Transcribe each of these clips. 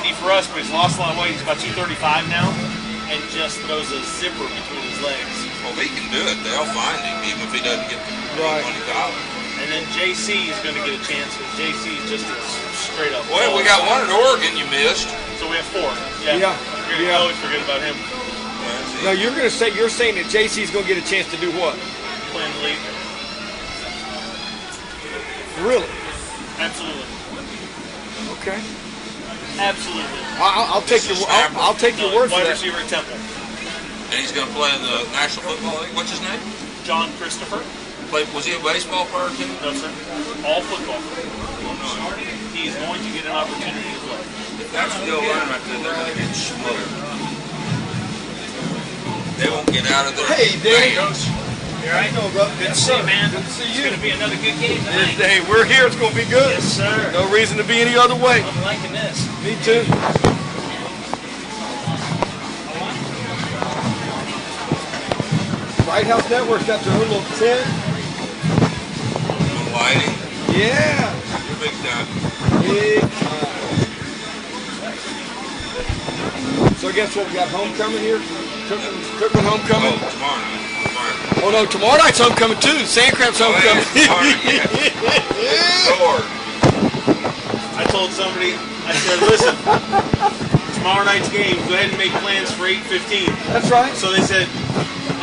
90 for us, but he's lost a lot of weight. He's about 235 now, and just throws a zipper between his legs. Well, he can do it. They'll find him, even if he doesn't get the money college. And then JC is going to get a chance because JC is just a straight up. Well, we got one at Oregon you missed. So we have 4. Yeah. I always forget about him. No, you're saying that JC's going to get a chance to do what? Play in the league. Really? Absolutely. Okay. Absolutely. I'll take your word for Wide that. receiver at Temple. And he's going to play in the National Football League. What's his name? John Christopher. Was he a baseball player too? No, sir. All football. He's going to get an opportunity to play. If that's the O line right there, they're going to get smoked. They won't get out of there. Hey, Danny. You all right? Good to see you, man. Good to see you. It's going to be another good game tonight. Hey, we're here. It's going to be good. Yes, sir. No reason to be any other way. I'm liking this. Me too. White House Network's got their own little tent. Lighting. Yeah. You're big time. Big time. So guess what? We got homecoming here. Cookman homecoming. Oh, tomorrow night. Oh no, tomorrow night's homecoming too. SANDCRABS homecoming. Lord. I told somebody, I said, listen, tomorrow night's game, go ahead and make plans for 8:15. That's right. So they said,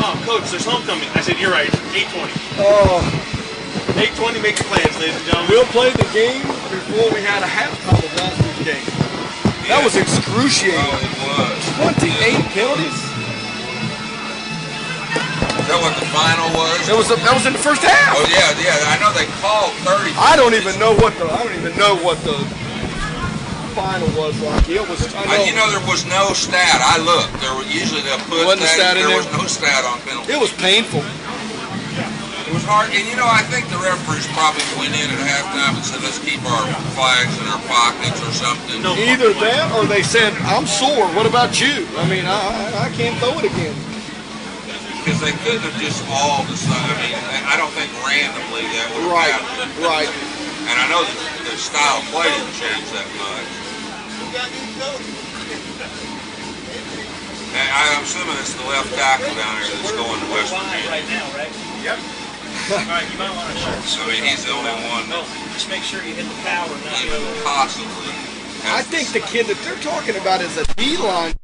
oh, Coach, there's homecoming. I said, you're right, 8:20. Oh. 8:20, make your plans, ladies and gentlemen. We'll play the game before we had a halftime of last week's game. That was excruciating. Oh, it was. 28 penalties. Is that what the final was? That was in the first half. Oh yeah. I know they called 30. I don't even know what the final was like. It was. You know there was no stat. I looked. There were usually they'll put wasn't a stat in there there. was no stat on penalty. It was painful. It was hard, and I think the referees probably went in at halftime and said, "Let's keep our flags in our pockets" or something. No. Either that, or they said, "I'm sore. What about you?" I mean, I can't throw it again. Because they couldn't have just all decided. I mean, I don't think randomly that would have happened. Right. And I know the style of play didn't change that much. And I'm assuming it's the left tackle down there that's going to West Virginia. Right now, right? Yep. All right, you might want to I show. mean, he's the only one that Just make sure you hit the power, not even possibly. I think the kid that they're talking about is a D-line.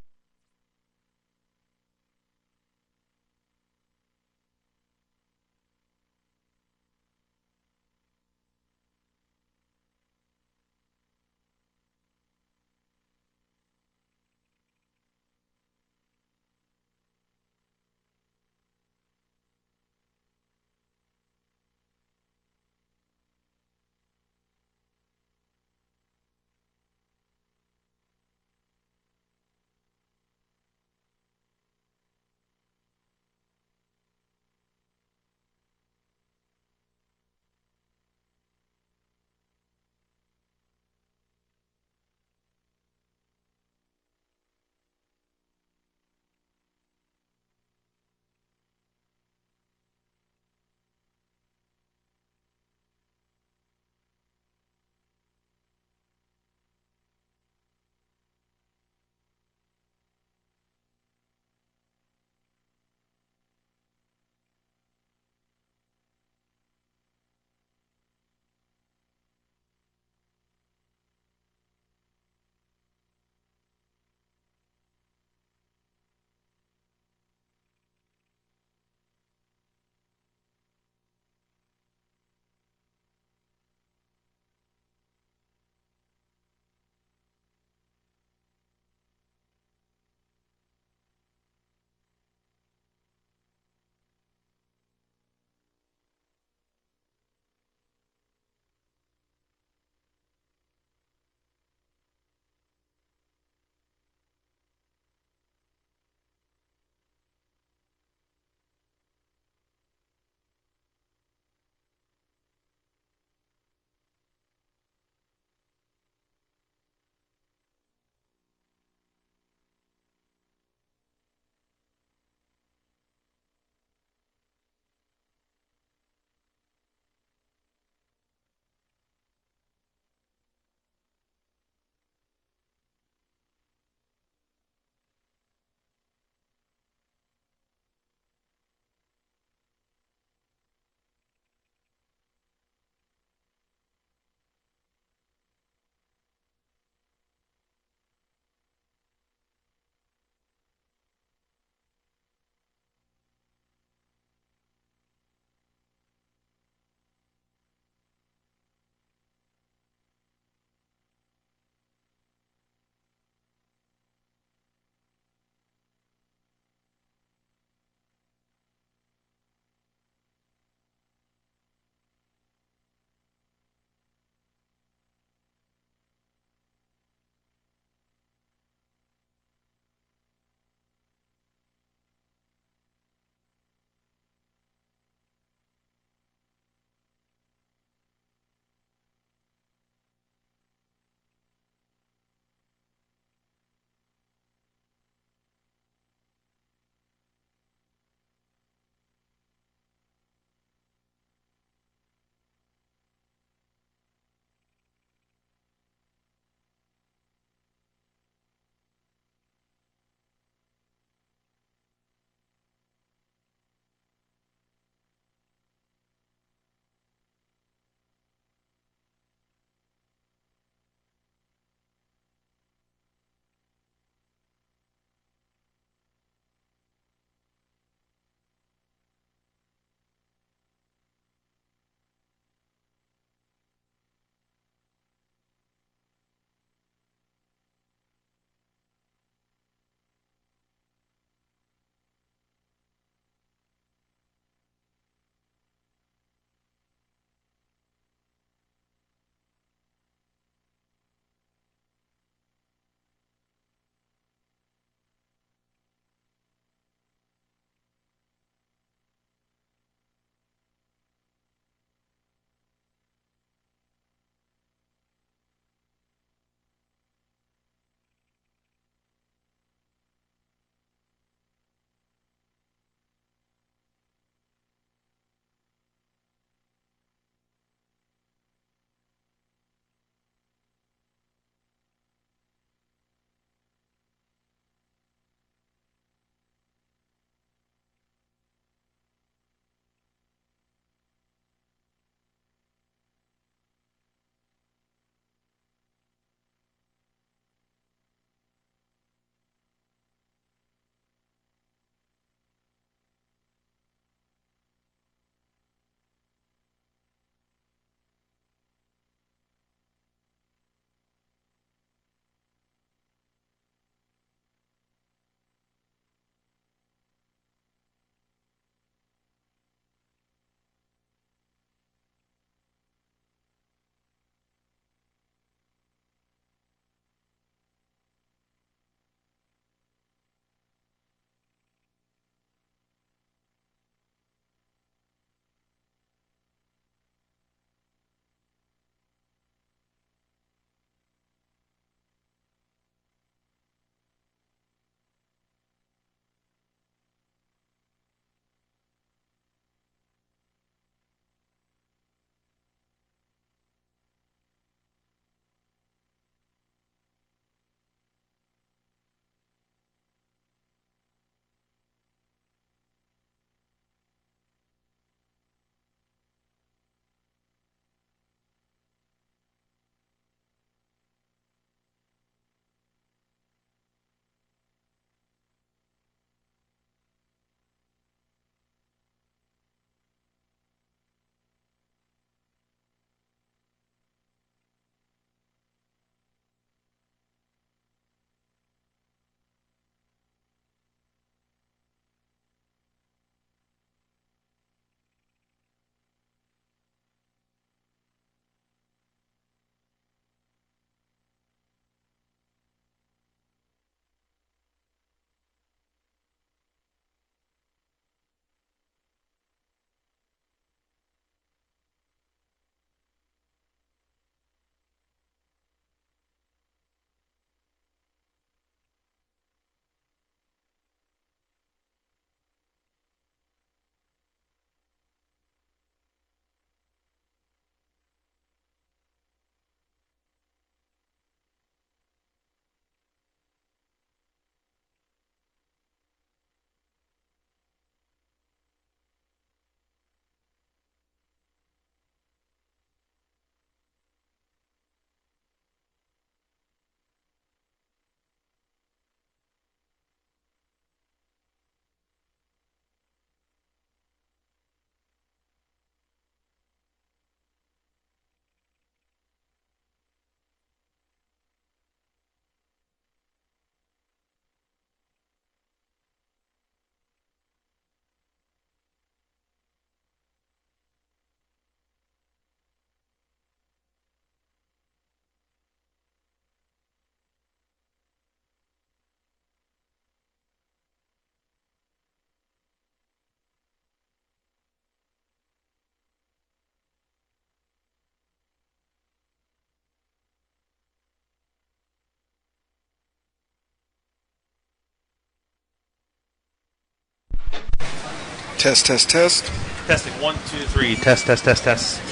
Test, test, test. Testing. 1, 2, 3. Test, test, test, test.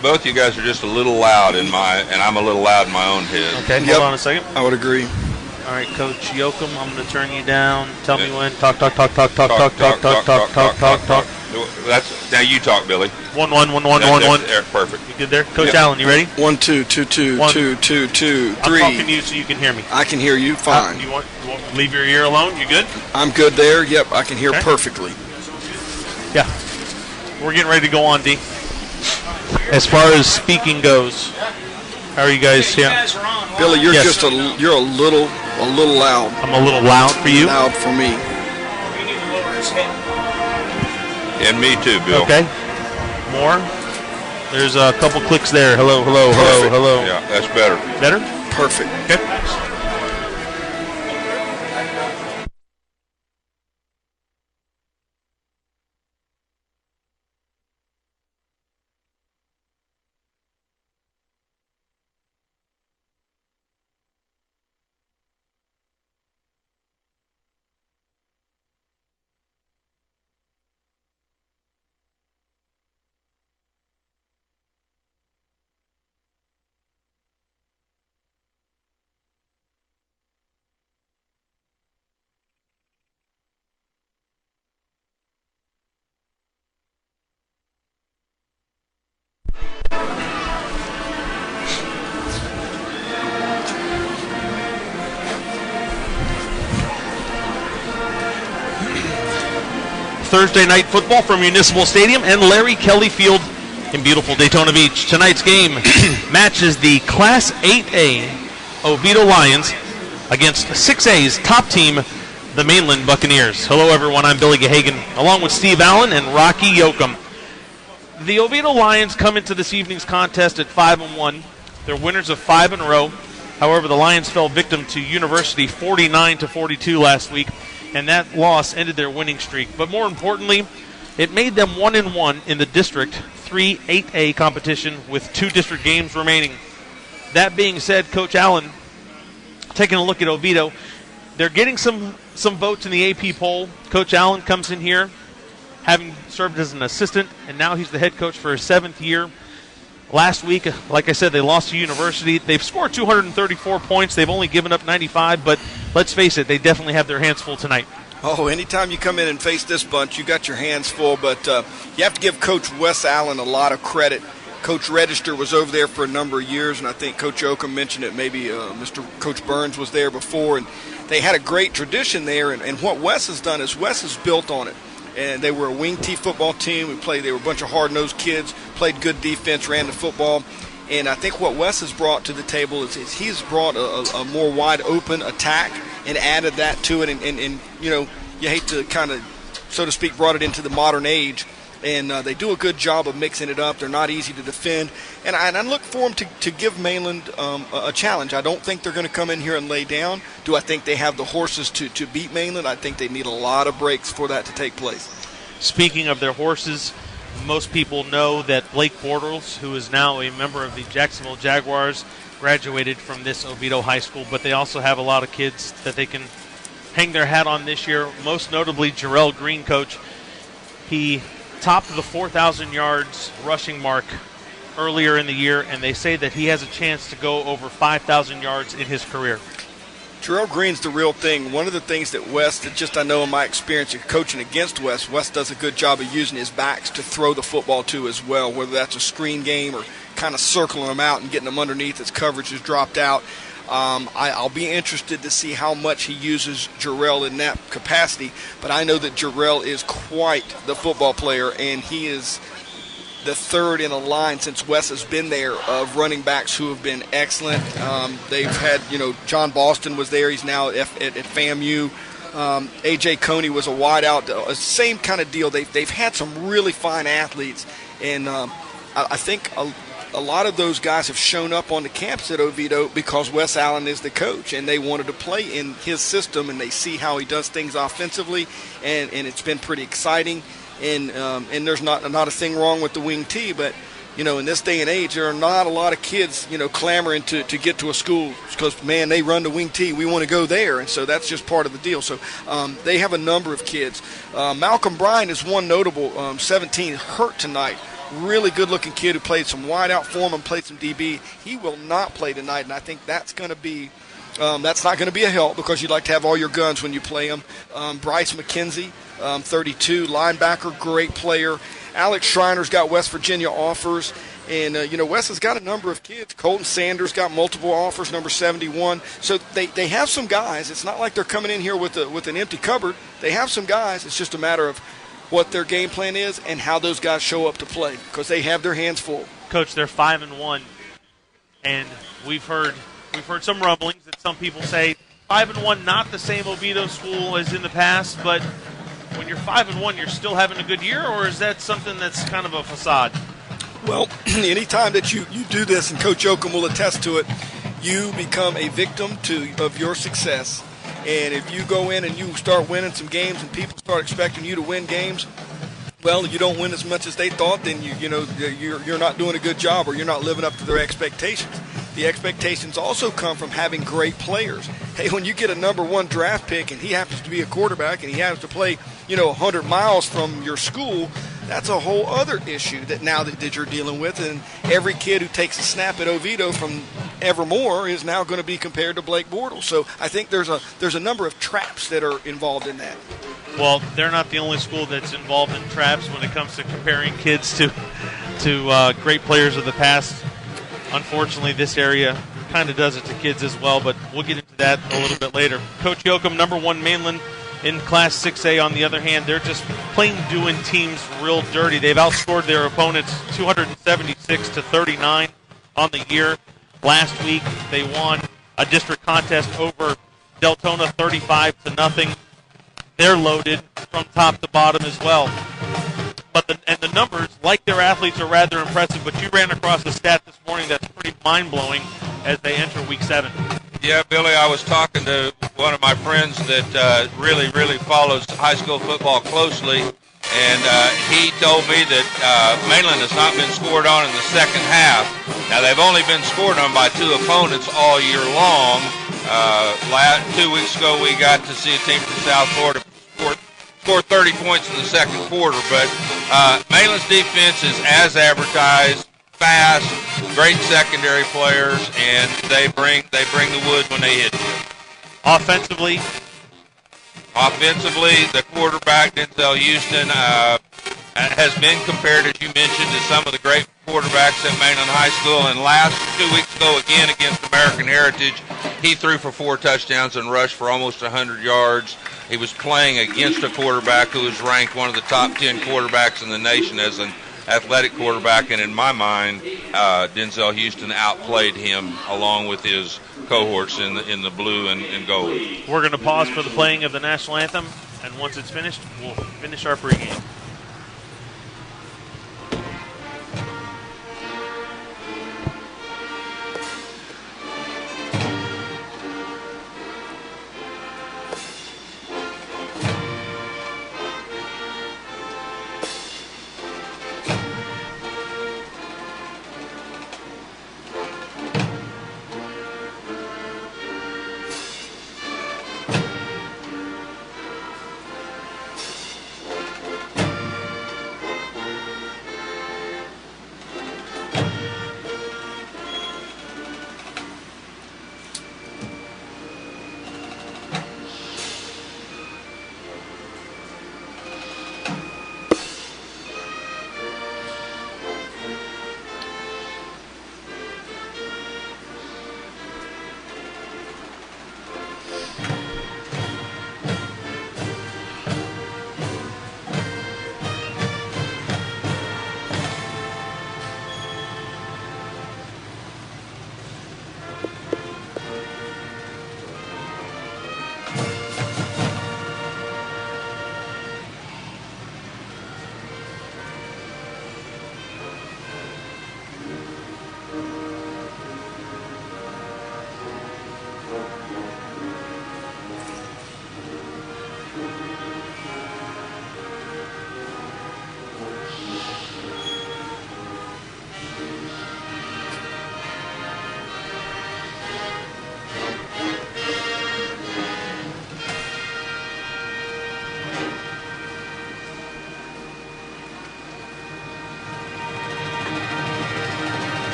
Both you guys are just a little loud and I'm a little loud in my own head. Okay, hold on a second. I would agree. All right, Coach Yoakum, I'm going to turn you down. Tell me when. Talk. That's now you talk, Billy. 1, 1, 1, 1, 1, 1. Perfect. You good there? Coach Allen, you ready? 1, 2, 2, 2, 2, 2, 2, 3. I'm talking to you so you can hear me. I can hear you fine. You want to leave your ear alone? You good? I'm good there. Yep, I can hear perfectly. Yeah. We're getting ready to go on, D. As far as speaking goes, how are you guys here? Billy, you're just you're a little loud. I'm a little loud for you? Loud for me. And me too, Bill. Okay. More. There's a couple clicks there. Hello. Yeah, that's better. Better? Perfect. Okay. Thursday night football from Municipal Stadium and Larry Kelly Field in beautiful Daytona Beach. Tonight's game matches the Class 8A Oviedo Lions against 6A's top team, the Mainland Buccaneers. Hello, everyone. I'm Billy Gahagan, along with Steve Allen and Rocky Yoakum. The Oviedo Lions come into this evening's contest at 5-1. They're winners of 5 in a row. However, the Lions fell victim to University 49-42 last week, and that loss ended their winning streak. But more importantly, it made them 1-1 in the District 3 8A competition with 2 district games remaining. That being said, Coach Allen, taking a look at Oviedo, they're getting some votes in the AP poll. Coach Allen comes in here having served as an assistant, and now he's the head coach for his 7th year. Last week, like I said, they lost to University. They've scored 234 points. They've only given up 95, but let's face it, they definitely have their hands full tonight. Oh, anytime you come in and face this bunch, you got your hands full, but you have to give Coach Wes Allen a lot of credit. Coach Register was over there for a number of years, and I think Coach Yoakum mentioned it. Maybe Coach Burns was there before, and they had a great tradition there, and what Wes has done is Wes has built on it. And they were a wing T football team. They were a bunch of hard-nosed kids, played good defense, ran the football. And I think what Wes has brought to the table is he's brought a more wide-open attack and added that to it. And you know, you hate to kind of, so to speak, brought it into the modern age. And they do a good job of mixing it up. They're not easy to defend. And I look for them to give Mainland a challenge. I don't think they're going to come in here and lay down. Do I think they have the horses to beat Mainland? I think they need a lot of breaks for that to take place. Speaking of their horses, most people know that Blake Bortles, who is now a member of the Jacksonville Jaguars, graduated from this Oviedo High School. But they also have a lot of kids that they can hang their hat on this year, most notably Jarrell Green, coach. He topped the 4,000 yards rushing mark earlier in the year, and they say that he has a chance to go over 5,000 yards in his career. Jarrell Green's the real thing. One of the things that Wes, that just I know in my experience of coaching against Wes does a good job of using his backs to throw the football to as well, whether that's a screen game or kind of circling them out and getting them underneath as coverage is dropped out. I'll be interested to see how much he uses Jarrell in that capacity, but I know that Jarrell is quite the football player, and he is the third in a line since Wes has been there of running backs who have been excellent. They've had, John Boston was there. He's now at FAMU. A.J. Coney was a wideout. Same kind of deal. They've had some really fine athletes, and I think a lot of those guys have shown up on the campus at Oviedo because Wes Allen is the coach, and they wanted to play in his system, and they see how he does things offensively, and it's been pretty exciting. And there's not a thing wrong with the wing T, but You know, in this day and age, there are not a lot of kids, you know, clamoring to get to a school because, man, they run to Wing T. We want to go there, and so that's just part of the deal. So they have a number of kids. Malcolm Bryan is one notable, 17, hurt tonight. Really good-looking kid who played some wide-out form and played some DB. He will not play tonight, and I think that's going to be that's not going to be a help because you'd like to have all your guns when you play them. Bryce McKenzie, 32, linebacker, great player. Alex Schreiner's got West Virginia offers. And, you know, West has got a number of kids. Colton Sanders got multiple offers, number 71. So they have some guys. It's not like they're coming in here with an empty cupboard. They have some guys. It's just a matter of what their game plan is and how those guys show up to play because they have their hands full. Coach, they're 5-1, and we've heard some rumblings that some people say 5-1, not the same Oviedo school as in the past, but when you're 5-1, you're still having a good year, or is that something that's kind of a facade? Well, anytime that you do this, and Coach Oakham will attest to it, you become a victim of your success. And if you go in and you start winning some games and people start expecting you to win games, well, you don't win as much as they thought, then you're not doing a good job or you're not living up to their expectations. The expectations also come from having great players. Hey, when you get a number 1 draft pick and he happens to be a quarterback and he happens to play, 100 miles from your school, that's a whole other issue that you're dealing with. And every kid who takes a snap at Oviedo from Evermore is now going to be compared to Blake Bortles. So I think there's a number of traps that are involved in that. Well, they're not the only school that's involved in traps when it comes to comparing kids to great players of the past. Unfortunately, this area kind of does it to kids as well, but we'll get into that a little bit later. Coach Yoakum, number 1 Mainland in Class 6A, on the other hand, they're just plain doing teams real dirty. They've outscored their opponents 276-39 on the year. Last week, they won a district contest over Deltona 35-0. They're loaded from top to bottom as well. But the numbers, like their athletes, are rather impressive. But you ran across a stat this morning that's pretty mind-blowing as they enter Week 7. Yeah, Billy, I was talking to one of my friends that really follows high school football closely, and he told me that Mainland has not been scored on in the second half. Now, they've only been scored on by 2 opponents all year long. 2 weeks ago, we got to see a team from South Florida score 30 points in the second quarter, but Mainland's defense is as advertised, fast, great secondary players, and they bring the wood when they hit you. Offensively, the quarterback, Denzel Houston, has been compared, as you mentioned, to some of the great quarterbacks at Mainland High School. And 2 weeks ago, again against American Heritage, he threw for 4 touchdowns and rushed for almost 100 yards. He was playing against a quarterback who was ranked one of the top 10 quarterbacks in the nation as an athletic quarterback, and in my mind, Denzel Houston outplayed him along with his cohorts in the blue and gold. We're going to pause for the playing of the national anthem, and once it's finished, we'll finish our pregame.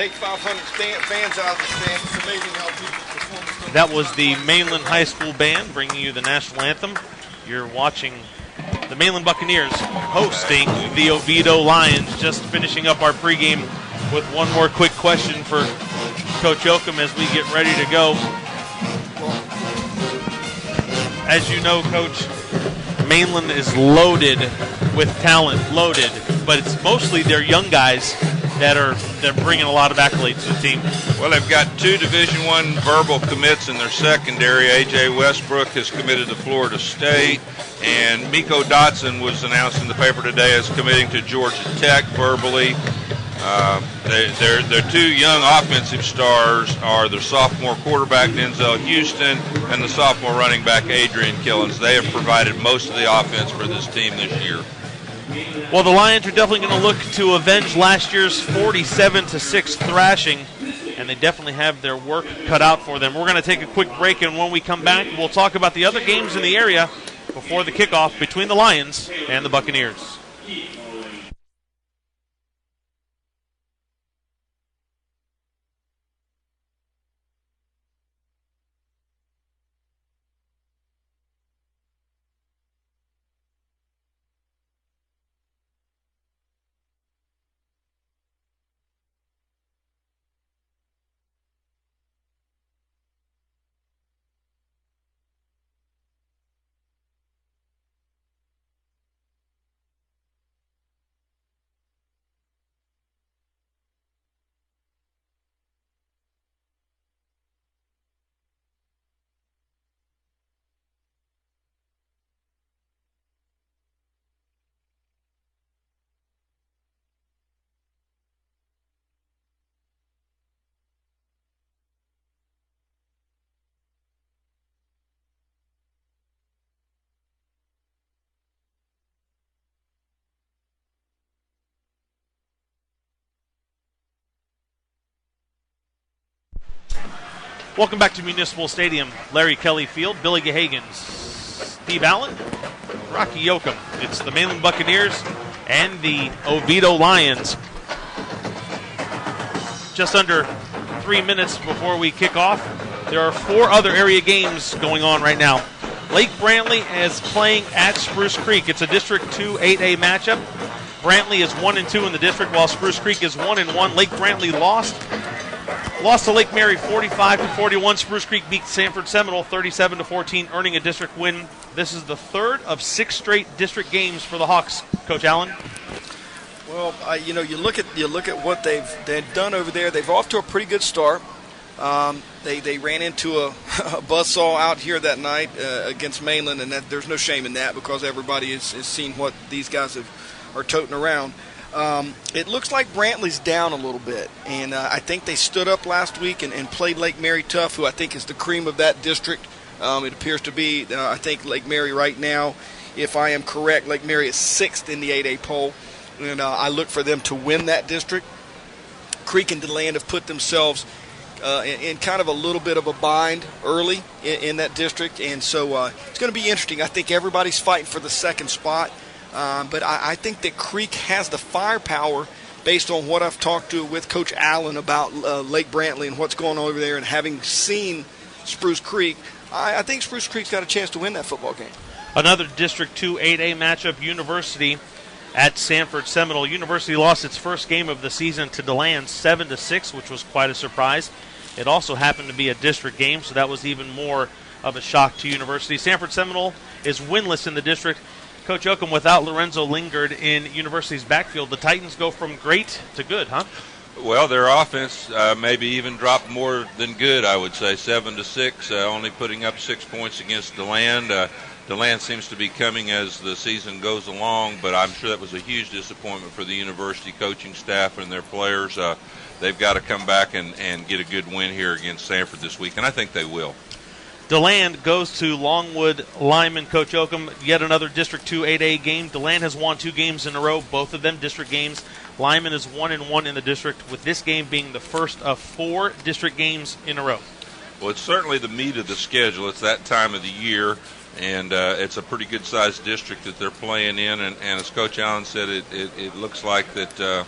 take 500 fans out of the stand. It's amazing how people perform. That was the Mainland High School Band bringing you the national anthem. You're watching the Mainland Buccaneers hosting the Oviedo Lions. Just finishing up our pregame with one more quick question for Coach Yoakum as we get ready to go. As you know, Coach, Mainland is loaded with talent, but it's mostly their young guys they're bringing a lot of accolades to the team. Well, they've got 2 Division I verbal commits in their secondary. A.J. Westbrook has committed to Florida State, and Miko Dotson was announced in the paper today as committing to Georgia Tech verbally. Their 2 young offensive stars are the sophomore quarterback Denzel Houston and the sophomore running back Adrian Killens. They have provided most of the offense for this team this year. Well, the Lions are definitely going to look to avenge last year's 47-6 thrashing, and they definitely have their work cut out for them. We're going to take a quick break, and when we come back, we'll talk about the other games in the area before the kickoff between the Lions and the Buccaneers. Welcome back to Municipal Stadium. Larry Kelly Field, Billy Gahagan, Steve Allen, Rocky Yoakum. It's the Mainland Buccaneers and the Oviedo Lions. Just under 3 minutes before we kick off, there are 4 other area games going on right now. Lake Brantley is playing at Spruce Creek. It's a District 2 8A matchup. Brantley is 1-2 in the district, while Spruce Creek is 1-1. Lake Brantley lost to Lake Mary 45-41. Spruce Creek beat Sanford Seminole 37-14, earning a district win. This is the 3rd of 6 straight district games for the Hawks. Coach Allen. Well, you look at what they've done over there. They've off to a pretty good start. They ran into a buzzsaw out here that night against Mainland, and there's no shame in that because everybody has seen what these guys are toting around. It looks like Brantley's down a little bit, and I think they stood up last week and played Lake Mary tough, who I think is the cream of that district. It appears to be, I think Lake Mary right now, if I am correct, Lake Mary is 6th in the 8A poll, and I look for them to win that district. Creek and DeLand have put themselves in kind of a little bit of a bind early in that district, and so it's going to be interesting. I think everybody's fighting for the 2nd spot. But I think that Creek has the firepower based on what I've talked to with Coach Allen about Lake Brantley and what's going on over there, and having seen Spruce Creek, I think Spruce Creek's got a chance to win that football game. Another District 2 8A matchup, University at Sanford Seminole. University lost its first game of the season to DeLand 7-6, which was quite a surprise. It also happened to be a district game, so that was even more of a shock to University. Sanford Seminole is winless in the district. Coach Yoakum, without Lorenzo Lingard in University's backfield, the Titans go from great to good, huh? Well, their offense maybe even dropped more than good, I would say, 7-6, only putting up 6 points against DeLand. DeLand seems to be coming as the season goes along, but I'm sure that was a huge disappointment for the University coaching staff and their players. They've got to come back and get a good win here against Sanford this week, and I think they will. DeLand goes to Longwood Lyman. Coach Yoakum, yet another District 2 8A game. DeLand has won 2 games in a row, both of them district games. Lyman is 1-1 in the district, with this game being the first of 4 district games in a row. Well, it's certainly the meat of the schedule. It's that time of the year, and it's a pretty good-sized district that they're playing in. And as Coach Allen said, it looks like that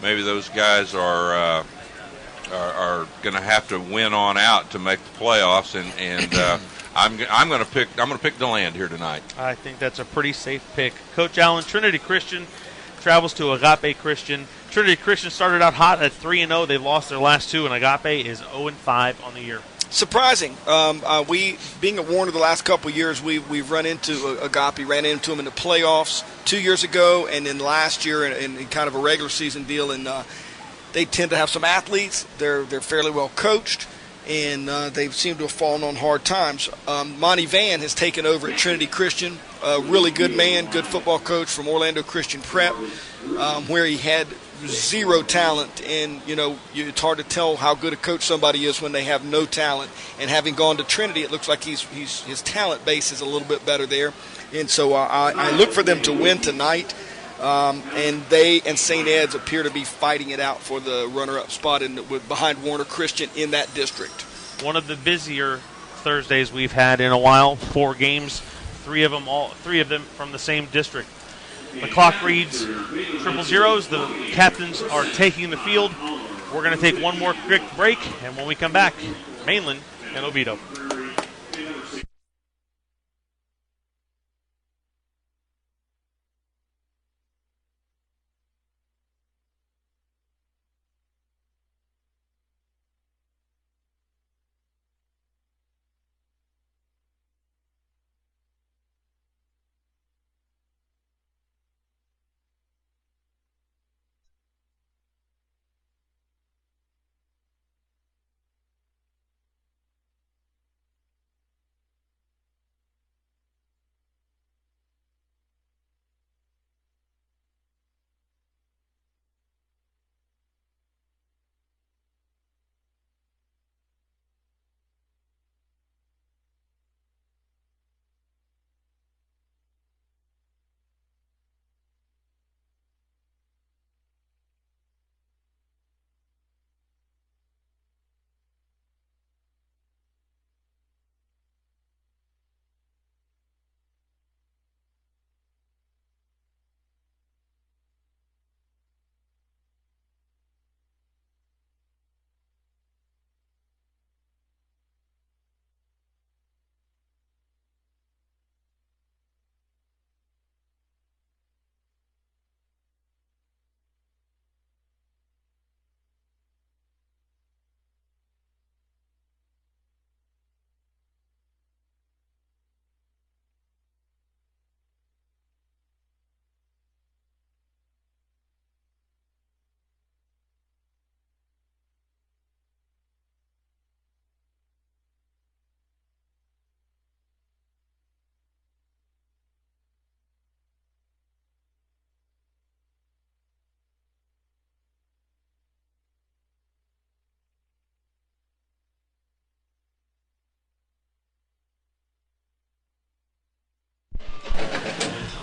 maybe those guys are are going to have to win on out to make the playoffs, and I'm going to pick DeLand here tonight. I think that's a pretty safe pick. Coach Allen, Trinity Christian travels to Agape Christian. Trinity Christian started out hot at 3-0. They've lost their last two, and Agape is 0-5 on the year. Surprising. We, being at Warner the last couple of years, we've run into Agape, ran into them in the playoffs 2 years ago, and then last year in kind of a regular season deal. And they tend to have some athletes. They're fairly well coached, and they seem to have fallen on hard times. Monty Van has taken over at Trinity Christian. A really good man, good football coach from Orlando Christian Prep, where he had zero talent, and it's hard to tell how good a coach somebody is when they have no talent. And having gone to Trinity, it looks like his talent base is a little bit better there, and so I look for them to win tonight. And they and St. Ed's appear to be fighting it out for the runner-up spot behind Warner Christian in that district. One of the busier Thursdays we've had in a while. 4 games, three of them from the same district. The clock reads 0-0. The captains are taking the field. We're going to take one more quick break, and when we come back, Mainland and Oviedo.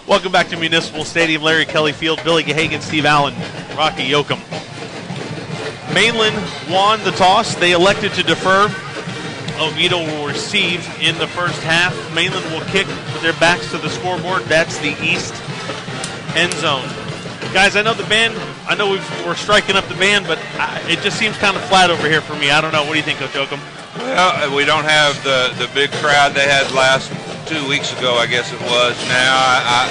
Welcome back to Municipal Stadium. Larry Kelly Field, Billy Gahagan, Steve Allen, Rocky Yoakum. Mainland won the toss. They elected to defer. Oviedo will receive in the first half. Mainland will kick with their backs to the scoreboard. That's the east end zone. Guys, I know the band, we're striking up the band, but it just seems kind of flat over here for me. I don't know. What do you think, Coach Yoakum? Well, we don't have the big crowd they had last 2 weeks ago, I guess it was. Now,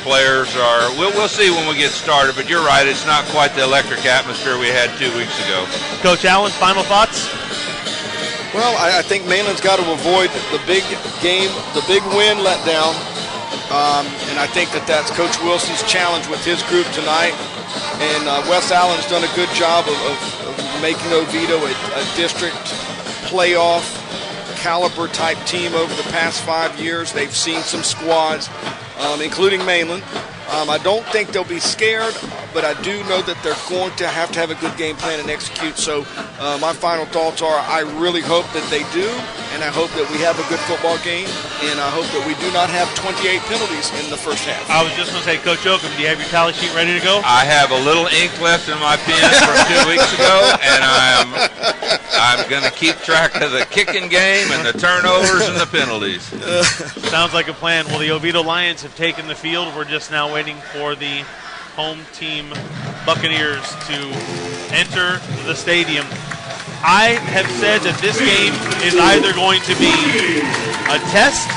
players are, we'll see when we get started, but you're right, it's not quite the electric atmosphere we had 2 weeks ago. Coach Allen, final thoughts? Well, I think Mainland's got to avoid the big game, the big win letdown, and I think that's Coach Wilson's challenge with his group tonight. And Wes Allen's done a good job of making Oviedo a district playoff caliber type team over the past 5 years. They've seen some squads, including Mainland. I don't think they'll be scared, but I do know that they're going to have a good game plan and execute. So my final thoughts are I really hope that they do, and I hope that we have a good football game, and I hope that we do not have 28 penalties in the first half. I was just going to say, Coach Yoakum, do you have your tally sheet ready to go? I have a little ink left in my pen from 2 weeks ago, and I'm going to keep track of the kicking game and the turnovers and the penalties. Sounds like a plan. Well, the Oviedo Lions have taken the field. We're just now waiting for the home team Buccaneers to enter the stadium. I have said that this game is either going to be a test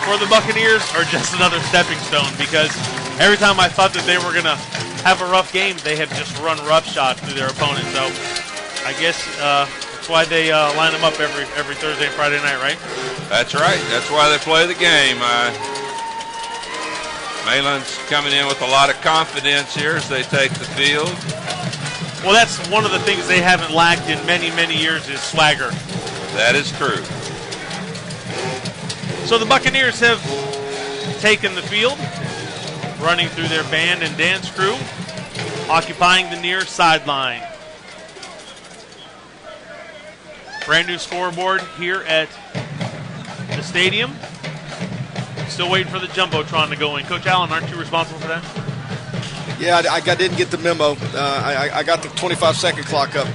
for the Buccaneers or just another stepping stone, because every time I thought that they were going to have a rough game, they have just run roughshod through their opponent. So I guess that's why they line them up every Thursday and Friday night, right? That's right. That's why they play the game. Mainland's coming in with a lot of confidence here as they take the field. Well, that's one of the things they haven't lacked in many, many years is swagger. That is true. So the Buccaneers have taken the field, running through their band and dance crew, occupying the near sideline. Brand new scoreboard here at the stadium. Still waiting for the Jumbotron to go in. Coach Allen, aren't you responsible for that? Yeah, I didn't get the memo. I got the 25-second clock up.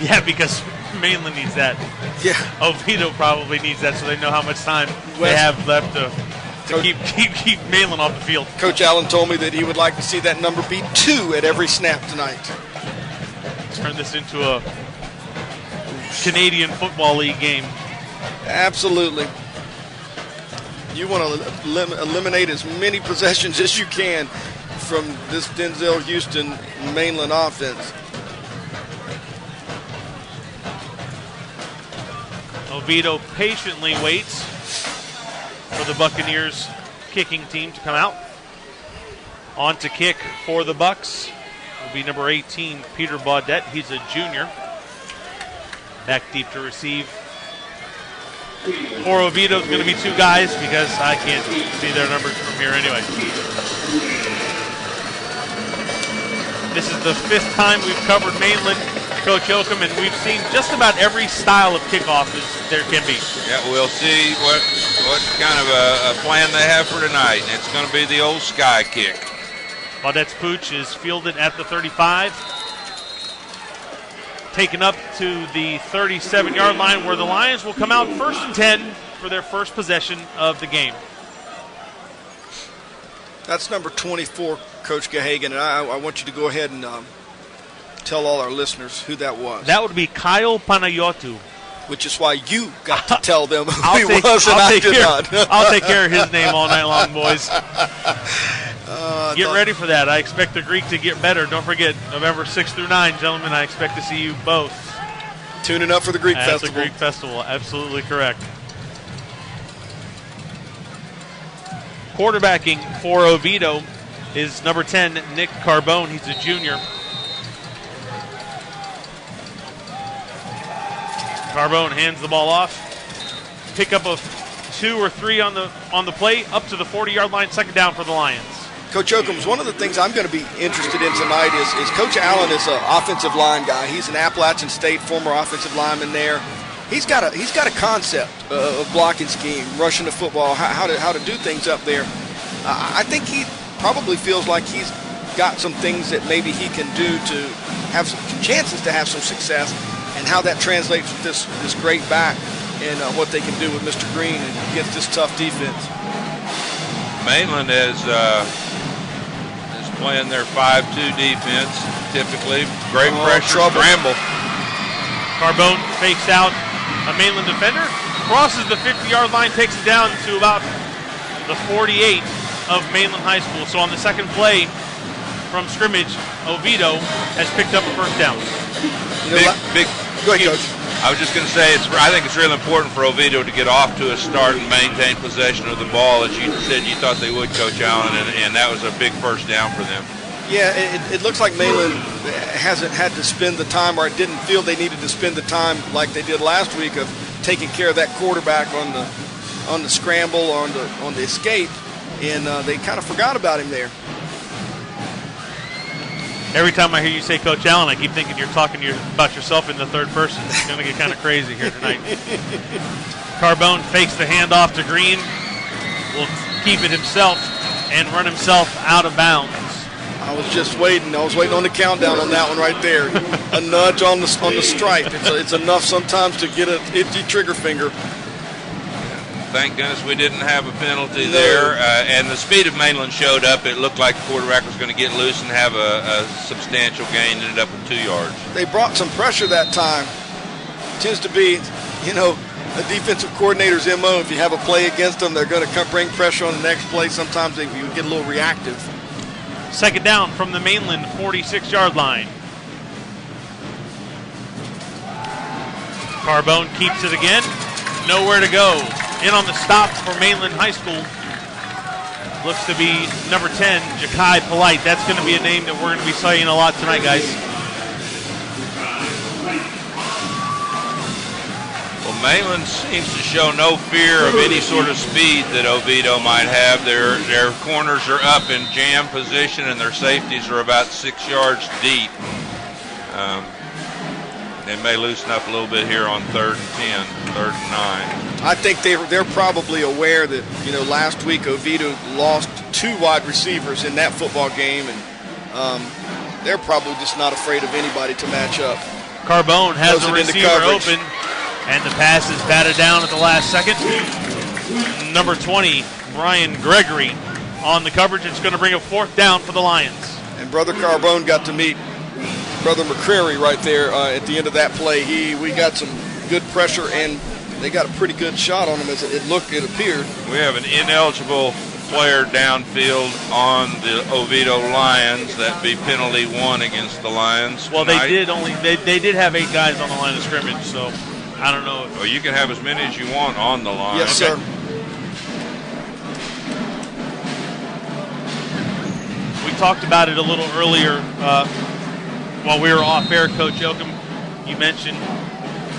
Yeah, because Mainland needs that. Yeah. Oviedo probably needs that, so they know how much time they have left to keep Mainland off the field. Coach Allen told me that he would like to see that number be 2 at every snap tonight. Let's turn this into a Canadian Football League game. Absolutely. You want to eliminate as many possessions as you can from this Denzel Houston Mainland offense. Oviedo patiently waits for the Buccaneers kicking team to come out. On to kick for the Bucks will be number 18, Peter Baudette. He's a junior. Back deep to receive. For Oviedo, it's going to be 2 guys because I can't see their numbers from here anyway. This is the 5th time we've covered Mainland, Coach Yoakum, and we've seen just about every style of kickoff as there can be. Yeah, we'll see what kind of a plan they have for tonight, and it's going to be the old sky kick. Baudette's pooch is fielded at the 35. Taken up to the 37-yard line where the Lions will come out 1st and 10 for their first possession of the game. That's number 24, Coach Gahagan, and I want you to go ahead and tell all our listeners who that was. That would be Kyle Panayotou. Which is why you got to tell them who he was, and I did not. I'll take care of his name all night long, boys. Get ready for that. I expect the Greek to get better. Don't forget, November 6th through 9, gentlemen, I expect to see you both. Tuning up for the Greek Festival. That's the Greek Festival, absolutely correct. Quarterbacking for Oviedo is number 10, Nick Carbone. He's a junior. Carbone hands the ball off. Pickup of 2 or 3 on the play, up to the 40-yard line, 2nd down for the Lions. Coach Okums, one of the things I'm going to be interested in tonight is Coach Allen is an offensive line guy. He's an Appalachian State former offensive lineman there. He's got a concept of blocking scheme, rushing the football, how to do things up there. I think he probably feels like he's got some things that maybe he can do to have some chances to have some success, and how that translates with this great back and what they can do with Mr. Green against this tough defense. Mainland is playing their 5-2 defense, typically. Great pressure, scramble. Carbone fakes out a Mainland defender, crosses the 50-yard line, takes it down to about the 48 of Mainland High School. So on the second play from scrimmage, Oviedo has picked up a 1st down. Go ahead, Coach. I was just going to say, I think it's really important for Oviedo to get off to a start and maintain possession of the ball, as you said you thought they would, Coach Allen, and that was a big 1st down for them. Yeah, it looks like Mainland hasn't had to spend the time, or it didn't feel they needed to spend the time like they did last week of taking care of that quarterback on the scramble, on the escape, and they kind of forgot about him there. Every time I hear you say Coach Allen, I keep thinking you're talking about yourself in the 3rd person. It's going to get kind of crazy here tonight. Carbone fakes the handoff to Green, will keep it himself and run himself out of bounds. I was just waiting. I was waiting on the countdown on that one right there. A nudge on the stripe. It's enough sometimes to get an itchy trigger finger. Thank goodness we didn't have a penalty there. And the speed of Mainland showed up. It looked like the quarterback was going to get loose and have a substantial gain. Ended up with 2 yards. They brought some pressure that time. Tends to be, you know, a defensive coordinator's MO. If you have a play against them, they're going to bring pressure on the next play. Sometimes you get a little reactive. Second down from the Mainland 46-yard line. Carbone keeps it again. Nowhere to go. In on the stop for Mainland High School. Looks to be number 10, Ja'Kai Polite. That's going to be a name that we're going to be saying a lot tonight, guys. Well, Mainland seems to show no fear of any sort of speed that Oviedo might have. Their corners are up in jam position, and their safeties are about 6 yards deep. They may loosen up a little bit here on 3rd and 10, 3rd and 9. I think they're probably aware that, you know, last week Oviedo lost 2 wide receivers in that football game, and they're probably just not afraid of anybody to match up. Carbone has the receiver open, and the pass is batted down at the last second. Number 20, Brian Gregory, on the coverage. It's going to bring a 4th down for the Lions. And Brother Carbone got to meet Brother McCreary right there at the end of that play. We got some good pressure, and they got a pretty good shot on him as it appeared. We have an ineligible player downfield on the Oviedo Lions. That'd be penalty 1 against the Lions. Well, they did have 8 guys on the line of scrimmage, so I don't know. Well, you can have as many as you want on the line. Yes, sir. We talked about it a little earlier while we were off air, Coach Yoakum. You mentioned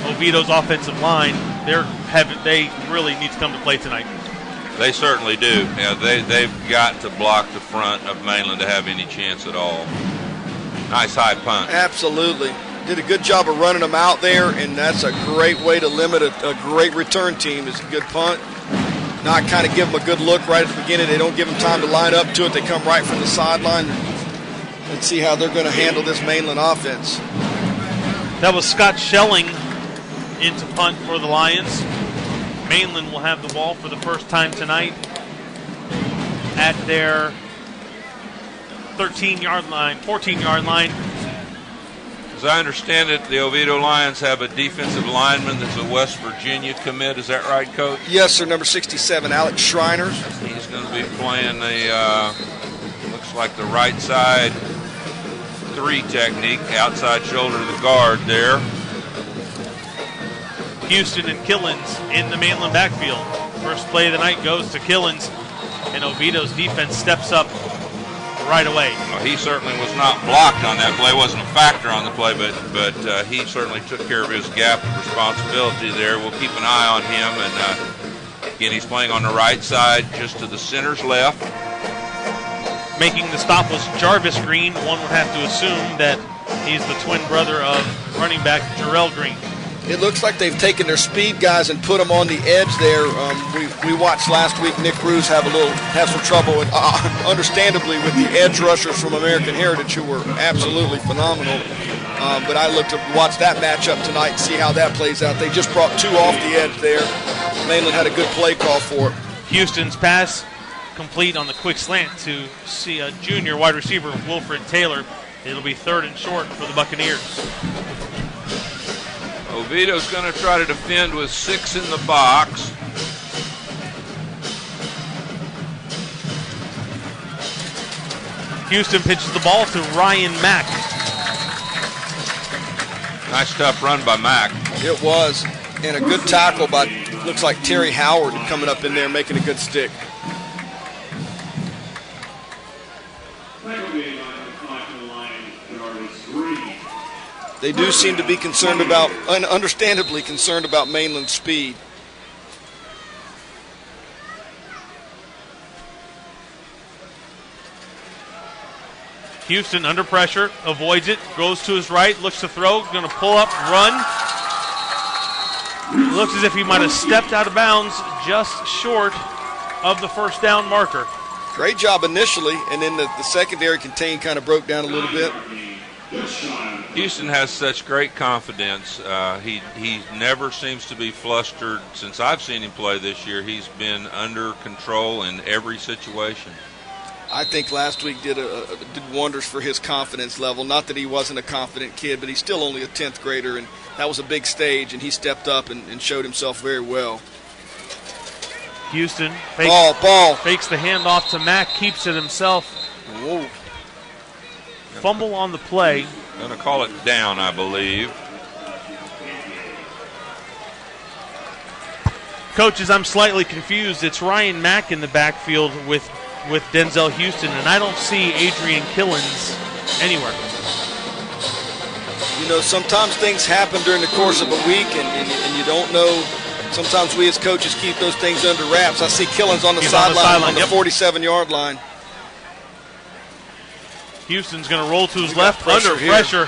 Oviedo's offensive line. They really need to come to play tonight. They certainly do. Yeah, they've got to block the front of Mainland to have any chance at all. Nice high punt. Absolutely. Did a good job of running them out there, and that's a great way to limit a great return team is a good punt. Not kind of give them a good look right at the beginning. They don't give them time to line up to it. They come right from the sideline. Let's see how they're going to handle this Mainland offense. That was Scott Schelling into punt for the Lions. Mainland will have the ball for the first time tonight at their 13-yard line, 14-yard line. As I understand it, the Oviedo Lions have a defensive lineman that's a West Virginia commit. Is that right, Coach? Yes, sir. Number 67, Alex Schreiner. He's going to be playing the, looks like the right side 3 technique, outside shoulder to the guard there. Houston and Killens in the Mainland backfield. First play of the night goes to Killens, and Oviedo's defense steps up right away. Well, he certainly was not blocked on that play. Wasn't a factor on the play, but he certainly took care of his gap of responsibility there. We'll keep an eye on him. And again, he's playing on the right side, just to the center's left. Making the stop was Jarvis Green. One would have to assume that he's the twin brother of running back Jarrell Green. It looks like they've taken their speed guys and put them on the edge there. We watched last week Nick Cruz have some trouble, with, understandably, with the edge rushers from American Heritage, who were absolutely phenomenal. But I looked to watch that matchup tonight and see how that plays out. They just brought 2 off the edge there. Mainland had a good play call for it. Houston's pass complete on the quick slant to see a junior wide receiver, Wilfred Taylor. It'll be 3rd and short for the Buccaneers. Oviedo's going to try to defend with 6 in the box. Houston pitches the ball to Ryan Mack. Nice tough run by Mack. It was, and a good tackle by, looks like Terry Howard coming up in there making a good stick. They do seem to be concerned about, understandably concerned about Mainland's speed. Houston under pressure, avoids it, goes to his right, looks to throw, going to pull up, run. Looks as if he might have stepped out of bounds just short of the first down marker. Great job initially, and then the secondary contain kind of broke down a little bit. Houston has such great confidence. He never seems to be flustered. Since I've seen him play this year, he's been under control in every situation. I think last week did wonders for his confidence level. Not that he wasn't a confident kid, but he's still only a 10th grader, and that was a big stage, and he stepped up and showed himself very well. Houston ball. Fakes the handoff to Mack, keeps it himself. Whoa. Fumble on the play. Going to call it down, I believe. Coaches, I'm slightly confused. It's Ryan Mack in the backfield with Denzel Houston, and I don't see Adrian Killens anywhere. You know, sometimes things happen during the course of a week, and you don't know. Sometimes we as coaches keep those things under wraps. I see Killens on the sideline on the 47-yard line. Houston's going to roll to his left, under pressure,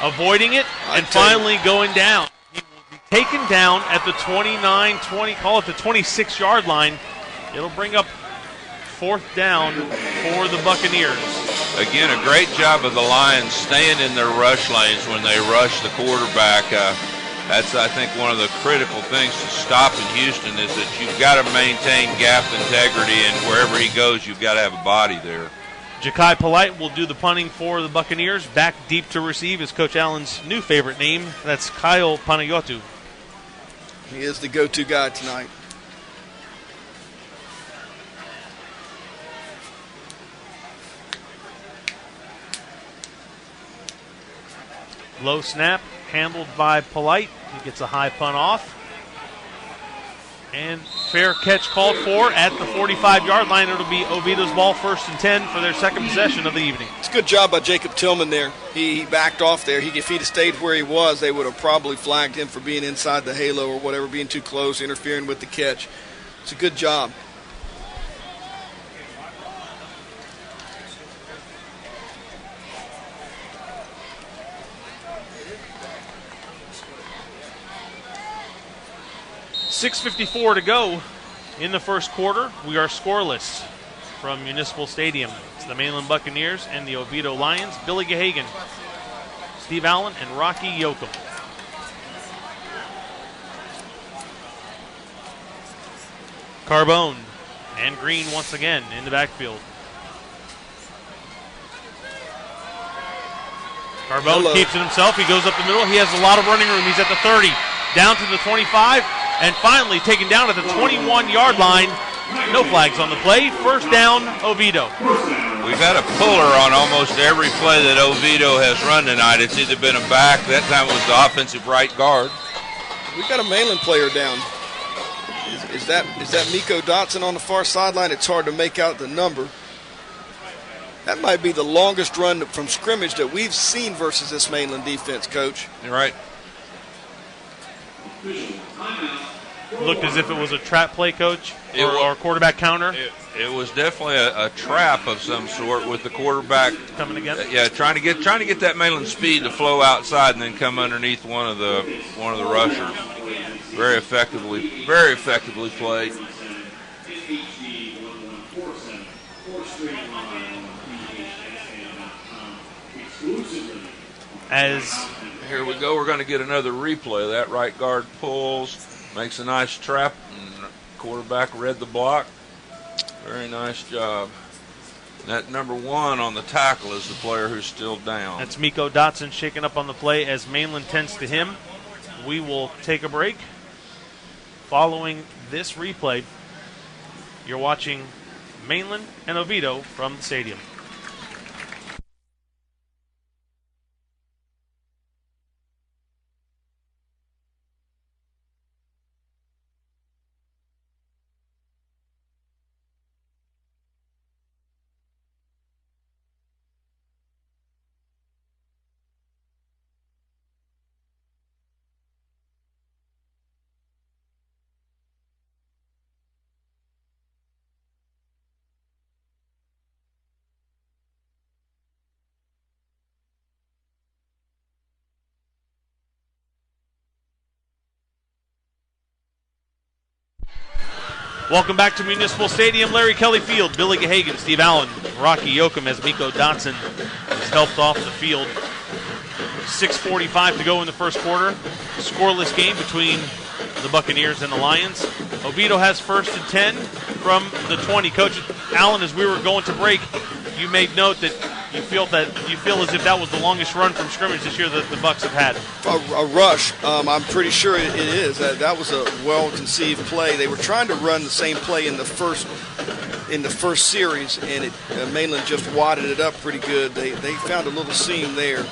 avoiding it, and finally going down. He will be taken down at the 29-20, call it the 26-yard line. It'll bring up 4th down for the Buccaneers. Again, a great job of the Lions staying in their rush lanes when they rush the quarterback. That's, I think, one of the critical things to stop in Houston is that you've got to maintain gap integrity, and wherever he goes, you've got to have a body there. Ja'Kai Polite will do the punting for the Buccaneers. Back deep to receive is Coach Allen's new favorite name. That's Kyle Panayotou. He is the go-to guy tonight. Low snap, handled by Polite. He gets a high punt off. And fair catch called for at the 45-yard line. It'll be Oviedo's ball, 1st and 10 for their second possession of the evening. It's a good job by Jacob Tillman there. He backed off there. If he'd have stayed where he was, they would have probably flagged him for being inside the halo or whatever, being too close, interfering with the catch. It's a good job. .6:54 to go in the first quarter. We are scoreless from Municipal Stadium. It's the Mainland Buccaneers and the Oviedo Lions. Billy Gahagan, Steve Allen, and Rocky Yoakum. Carbone and Green once again in the backfield. Carbone keeps it himself. He goes up the middle. He has a lot of running room. He's at the 30, down to the 25, and finally taken down at the 21-yard line. No flags on the play. 1st down, Oviedo. We've had a puller on almost every play that Oviedo has run tonight. It's either been a back, that time it was the offensive right guard. We've got a Mainland player down. Is that Miko Dotson on the far sideline? It's hard to make out the number. That might be the longest run from scrimmage that we've seen versus this Mainland defense, Coach. You're right. Looked as if it was a trap play, Coach, or quarterback counter. It was definitely a trap of some sort with the quarterback coming again. Yeah, trying to get that Mainland speed to flow outside and then come underneath one of the rushers. Very effectively played. As here we go, we're going to get another replay. That right guard pulls, makes a nice trap, and quarterback read the block. Very nice job. That number 1 on the tackle is the player who's still down. That's Miko Dotson shaking up on the play as Mainland tends to him. We will take a break. Following this replay, you're watching Mainland and Oviedo from the stadium. Welcome back to Municipal Stadium. Larry Kelly Field, Billy Gahagan, Steve Allen, Rocky Yoakum as Miko Dotson is helped off the field. 6:45 to go in the first quarter. Scoreless game between the Buccaneers and the Lions. Oviedo has first and 10 from the 20. Coach Allen, as we were going to break, you made note that you feel as if that was the longest run from scrimmage this year that the Bucs have had. A rush. I'm pretty sure it is. That was a well-conceived play. They were trying to run the same play in the first series, and Mainland just wadded it up pretty good. They found a little seam there.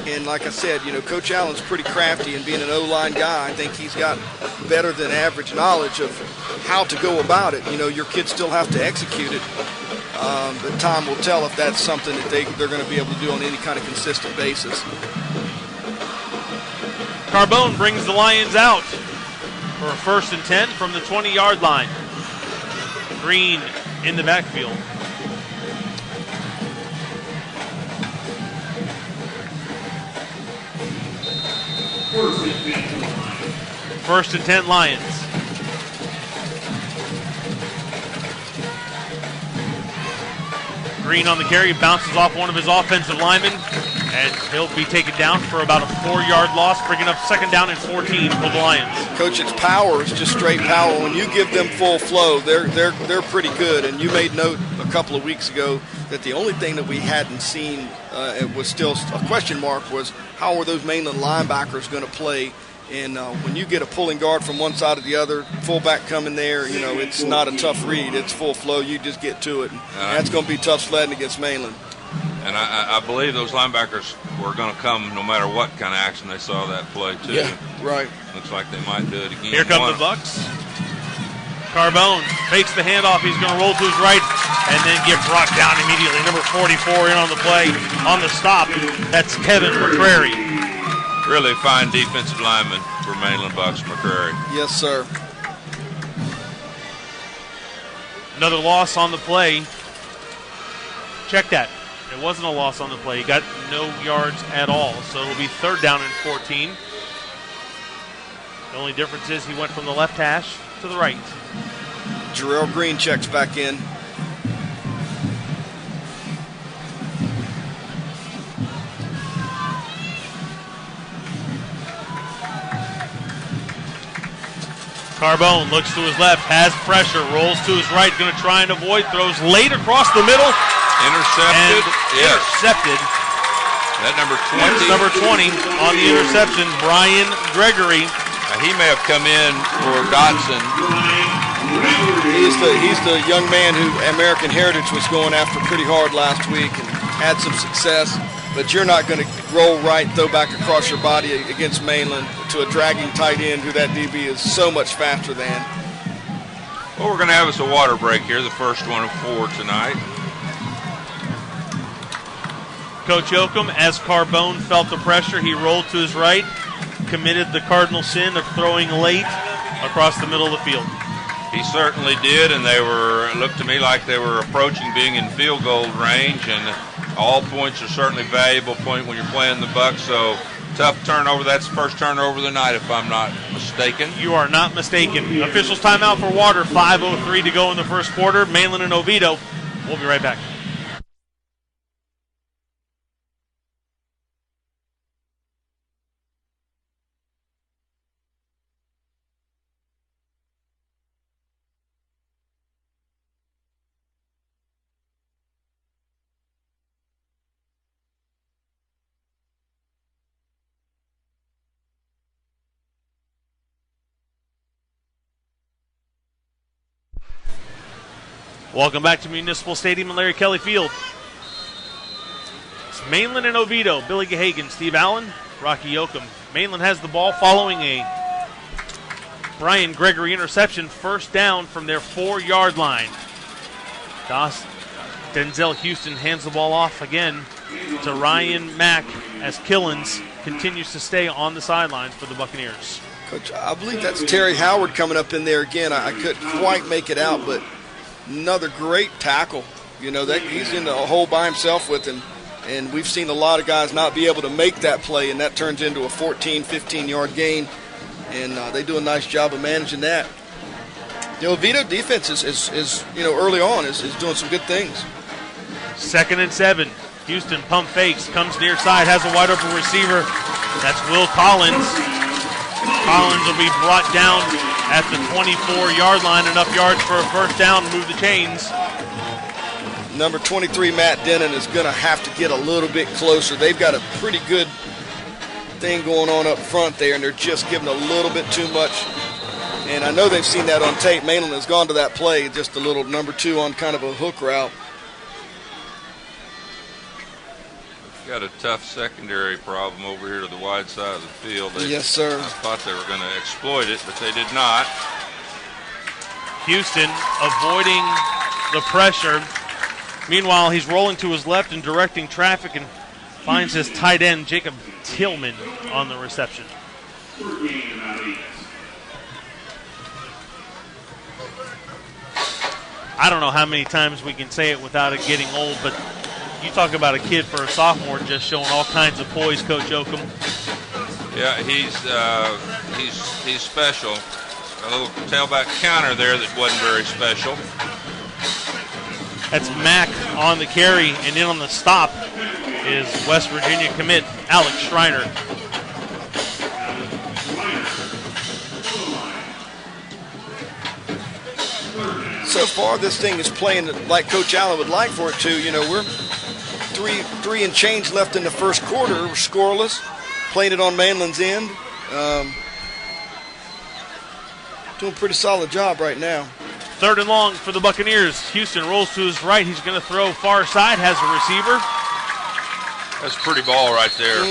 And like I said, Coach Allen's pretty crafty, and being an O-line guy, I think he's got better than average knowledge of how to go about it. Your kids still have to execute it. But time will tell if that's something that they're going to be able to do on any kind of consistent basis. Carbone brings the Lions out for a first and 10 from the 20-yard line. Green in the backfield. First and 10 Lions. Green on the carry, bounces off one of his offensive linemen, and he'll be taken down for about a 4-yard loss, bringing up second down and 14 for the Lions. Coach, it's power. It's just straight power. When you give them full flow, they're pretty good. And you made note a couple of weeks ago that the only thing that we hadn't seen, it was still a question mark, was how were those Mainland linebackers going to play? And when you get a pulling guard from one side or the other, fullback coming there, it's not a tough read. It's full flow. You just get to it. And that's going to be tough sledding against Mainland. And I believe those linebackers were going to come no matter what kind of action they saw that play, too. Yeah, right. Looks like they might do it again. Here come the Bucs. Carbone fakes the handoff. He's going to roll to his right and then get brought down immediately. Number 44 in on the play. On the stop, that's Kevin McCrary. Really fine defensive lineman for Mainland Bucs, McCrary. Yes, sir. Another loss on the play. Check that. It wasn't a loss on the play. He got no yards at all, so it'll be third down and 14. The only difference is he went from the left hash to the right. Jarrell Green checks back in. Carbone looks to his left, has pressure, rolls to his right, going to try and avoid, throws late across the middle. Intercepted. Yes. Intercepted. That number 20. That's number 20 on the interception, Brian Gregory. He may have come in for Dotson. He's the young man who American Heritage was going after pretty hard last week and had some success. But you're not going to roll right, throw back across your body against Mainland to a dragging tight end who that DB is so much faster than. Well, we're going to have us a water break here, the first one of 4 tonight. Coach Yoakum, as Carbone felt the pressure, he rolled to his right, committed the cardinal sin of throwing late across the middle of the field. He certainly did, and looked to me like they were approaching being in field goal range, and all points are certainly valuable point when you're playing the Bucs, so tough turnover. That's the first turnover of the night, if I'm not mistaken. You are not mistaken. Officials timeout for water, 5:03 to go in the first quarter. Mainland and Oviedo. We'll be right back. Welcome back to Municipal Stadium and Larry Kelly Field. It's Mainland and Oviedo. Billy Gahagan, Steve Allen, Rocky Yoakum. Mainland has the ball following a Brian Gregory interception. First down from their 4-yard line. Denzel Houston hands the ball off again to Ryan Mack as Killens continues to stay on the sidelines for the Buccaneers. Coach, I believe that's Terry Howard coming up in there again. I couldn't quite make it out, but another great tackle. That he's in the hole by himself with him, and we've seen a lot of guys not be able to make that play, and that turns into a 14, 15-yard gain. and they do a nice job of managing that. Oviedo defense is early on is doing some good things. 2nd and 7. Houston pump fakes, comes near side, has a wide open receiver. That's Will Collins. Collins will be brought down at the 24-yard line, enough yards for a first down to move the chains. Number 23, Matt Denon, is going to have to get a little bit closer. They've got a pretty good thing going on up front there, and they're just giving a little bit too much. And I know they've seen that on tape. Mainland has gone to that play, just a little number 2 on kind of a hook route. Got a tough secondary problem over here to the wide side of the field. Yes, sir. I thought they were going to exploit it, but they did not. Houston avoiding the pressure. Meanwhile, he's rolling to his left and directing traffic and finds his tight end, Jacob Tillman, on the reception. I don't know how many times we can say it without it getting old, but you talk about a kid for a sophomore just showing all kinds of poise, Coach Oakham. Yeah, he's special. A little tailback counter there that wasn't very special. That's Mack on the carry, and in on the stop is West Virginia commit Alex Schreiner. So far, this thing is playing like Coach Allen would like for it to. We're three and change left in the first quarter. We're scoreless, playing it on Mainland's end. Doing a pretty solid job right now. 3rd and long for the Buccaneers. Houston rolls to his right. He's going to throw far side, has a receiver. That's a pretty ball right there.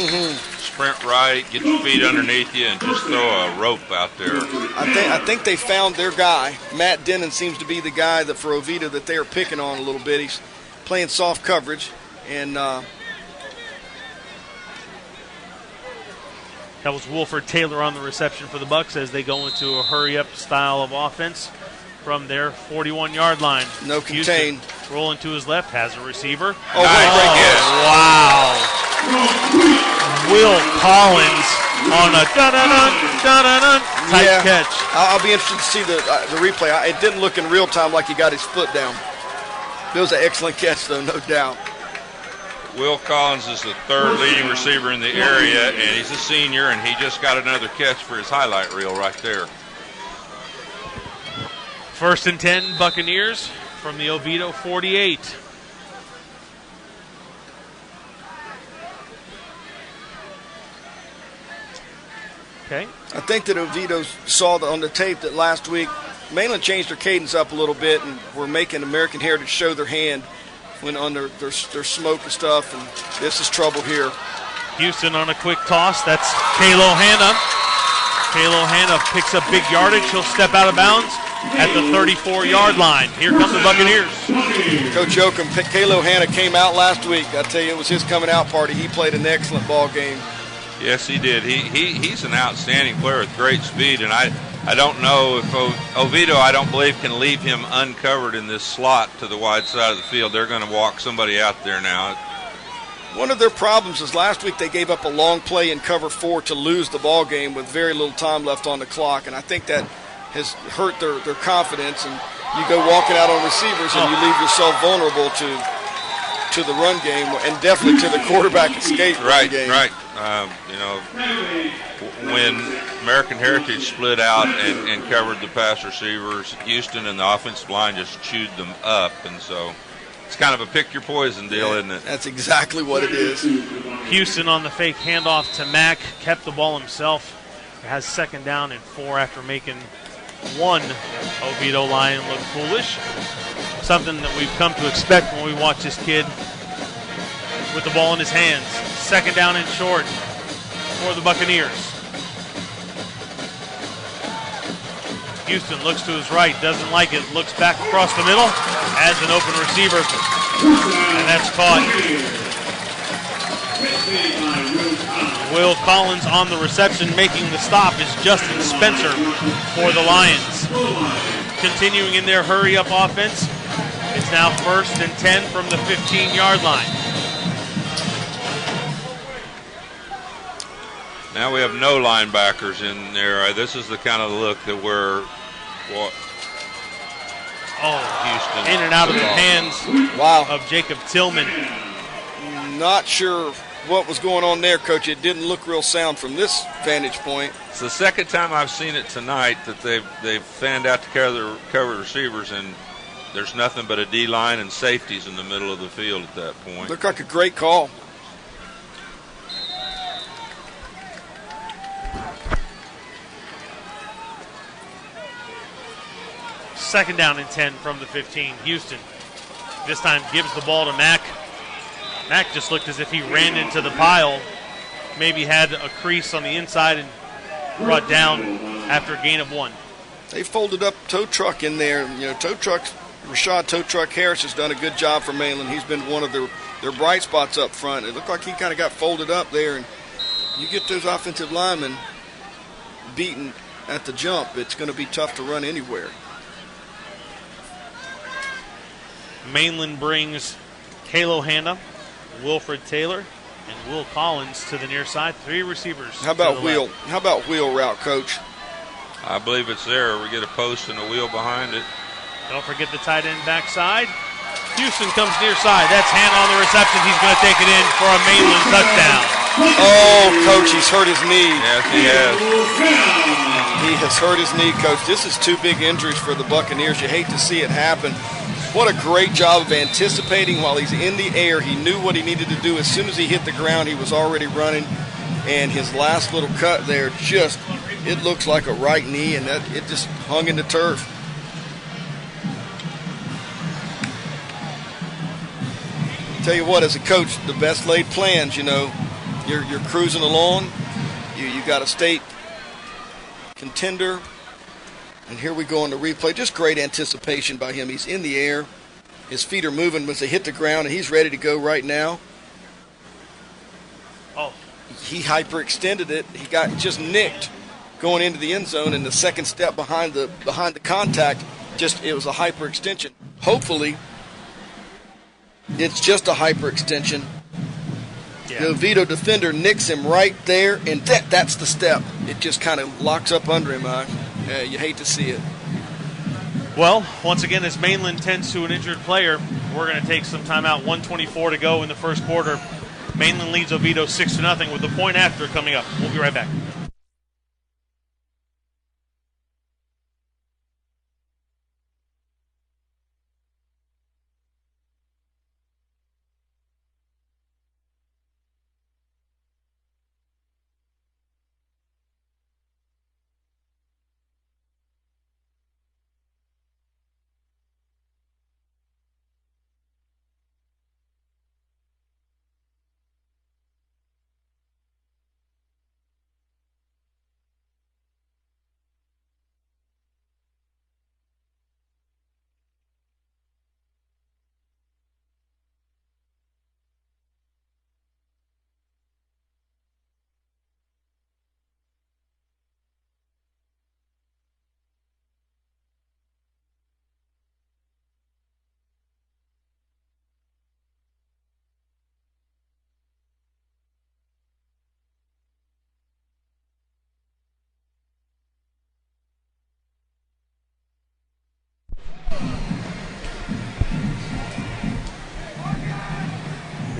Sprint right, get your feet underneath you, and just throw a rope out there. I think they found their guy. Matt Denon seems to be the guy that for Oviedo that they are picking on a little bit. He's playing soft coverage, and that was Wolford Taylor on the reception for the Bucs as they go into a hurry-up style of offense from their 41-yard line. No contain. Houston rolling to his left, has a receiver. Oh, great catch. Wow. Will Collins on a dun-dun-dun, type catch. I'll be interested to see the replay. It didn't look in real time like he got his foot down. It was an excellent catch, though, no doubt. Will Collins is the 3rd leading receiver in the area, and he's a senior, and he just got another catch for his highlight reel right there. 1st and 10, Buccaneers from the Oviedo 48. Okay. I think that Oviedo saw on the tape that last week Mainland changed their cadence up a little bit and were making American Heritage show their hand when under their smoke and stuff, and this is trouble here. Houston on a quick toss. That's Kalo Hanna. Kalo Hanna picks up big yardage. He'll step out of bounds at the 34-yard line. Here come the Buccaneers. Coach Oakham, Kalo Hanna came out last week. I tell you, it was his coming out party. He played an excellent ball game. Yes, he did. He's an outstanding player with great speed, and I don't know if Oviedo, I don't believe, can leave him uncovered in this slot to the wide side of the field. They're going to walk somebody out there now. One of their problems is last week they gave up a long play in cover 4 to lose the ball game with very little time left on the clock, and I think that has hurt their confidence. And you go walking out on receivers and you leave yourself vulnerable to the run game and definitely to the quarterback escape run game. Right. When American Heritage split out and covered the pass receivers, Houston and the offensive line just chewed them up, and so it's kind of a pick your poison deal, isn't it? That's exactly what it is. Houston on the fake handoff to Mack, kept the ball himself. Has 2nd down and 4 after making one Oviedo Lion look foolish. Something that we've come to expect when we watch this kid with the ball in his hands. 2nd down and short for the Buccaneers. Houston looks to his right, doesn't like it, looks back across the middle, has an open receiver, and that's caught. Will Collins on the reception, making the stop is Justin Spencer for the Lions. Continuing in their hurry-up offense, it's now 1st and 10 from the 15-yard line. Now we have no linebackers in there. This is the kind of look that we're Houston in and out of the hands of Jacob Tillman. Not sure what was going on there, Coach. It didn't look real sound from this vantage point. It's the second time I've seen it tonight that they've fanned out to cover receivers, and there's nothing but a D-line and safeties in the middle of the field at that point. Looked like a great call. Second down and 10 from the 15. Houston this time gives the ball to Mack. Mack just looked as if he ran into the pile, maybe had a crease on the inside and brought down after a gain of 1. They folded up Tow Truck in there. You know, Rashad Tow Truck Harris has done a good job for Mainland. He's been one of their bright spots up front. It looked like he kind of got folded up there, and you get those offensive linemen beaten at the jump, it's going to be tough to run anywhere. Mainland brings Kalo Hanna, Wilfred Taylor, and Will Collins to the near side. 3 receivers. How about wheel? How about wheel route, Coach? I believe it's there. We get a post and a wheel behind it. Don't forget the tight end backside. Houston comes near side. That's Hanna on the reception. He's going to take it in for a Mainland touchdown. Oh, Coach, he's hurt his knee. Yes, he has. He has hurt his knee, Coach. This is 2 big injuries for the Buccaneers. You hate to see it happen. What a great job of anticipating while he's in the air. He knew what he needed to do. As soon as he hit the ground, he was already running. And his last little cut there, it looks like a right knee, and it just hung in the turf. Tell you what, as a coach, the best laid plans, you know, you're cruising along. You got a state contender. And here we go on the replay. Just great anticipation by him. He's in the air. His feet are moving once they hit the ground, and he's ready to go right now. Oh. He hyperextended it. He got just nicked going into the end zone, and the second step behind the contact, it was a hyperextension. Hopefully, it's just a hyperextension. Yeah. The Oviedo defender nicks him right there, and that's the step. It just kind of locks up under him. You hate to see it. Well, once again, as Mainland tends to an injured player, we're going to take some time out. 1:24 to go in the first quarter. Mainland leads Oviedo 6-0 with the point after coming up. We'll be right back.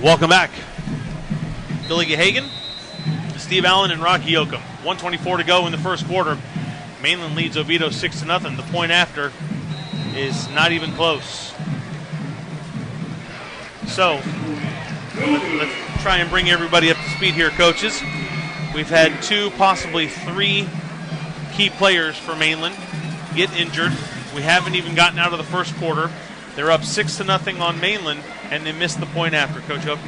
Welcome back. Billy Gahagan, Steve Allen, and Rocky Yoakum. 1:24 to go in the first quarter. Mainland leads Oviedo 6-0. The point after is not even close. So, let's try and bring everybody up to speed here, coaches. We've had 2, possibly 3 key players for Mainland get injured. We haven't even gotten out of the first quarter. They're up 6-0 on Mainland, and they missed the point after, Coach Hope.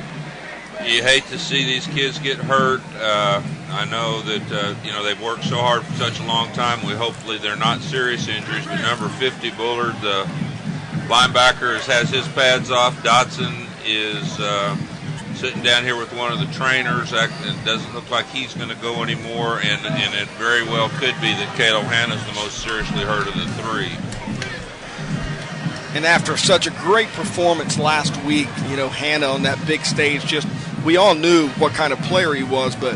You hate to see these kids get hurt. I know that they've worked so hard for such a long time. Hopefully they're not serious injuries. But number 50, Bullard, the linebacker, has his pads off. Dotson is sitting down here with one of the trainers. It doesn't look like he's going to go anymore, and it very well could be that Kalo Hanna's the most seriously hurt of the 3. And after such a great performance last week, Hanna on that big stage, we all knew what kind of player he was, but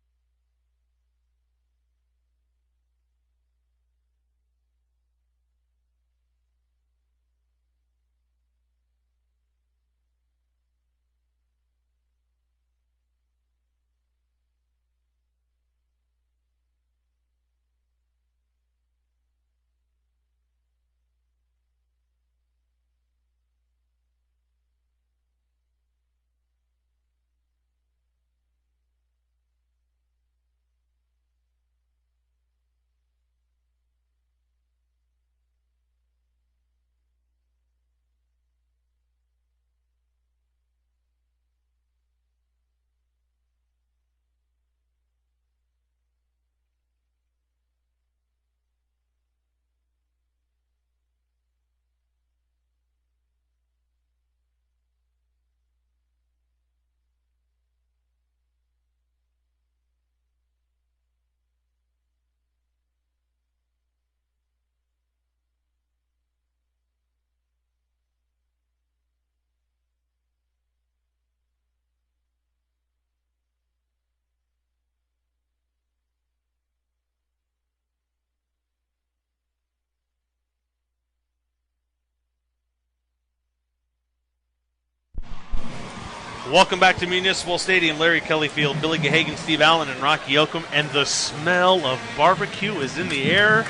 Welcome back to Municipal Stadium. Larry Kelly Field, Billy Gahagan, Steve Allen, and Rocky Yoakum. And the smell of barbecue is in the air.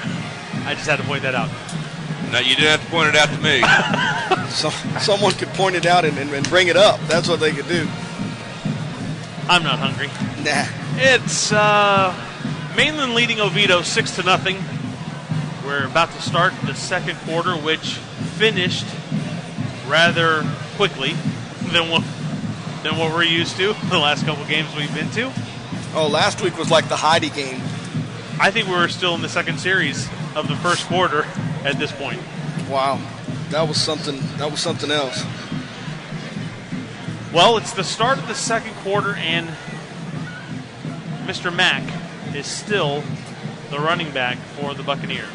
I just had to point that out. No, you didn't have to point it out to me. So, someone could point it out and bring it up. That's what they could do. I'm not hungry. Nah. It's Mainland leading Oviedo 6-0. We're about to start the second quarter, which finished rather quickly than what we're used to the last couple games we've been to. Oh, last week was like the Heidi game. I think we were still in the second series of the first quarter at this point. Wow, that was something else. Well, it's the start of the second quarter, and Mr. Mack is still the running back for the Buccaneers.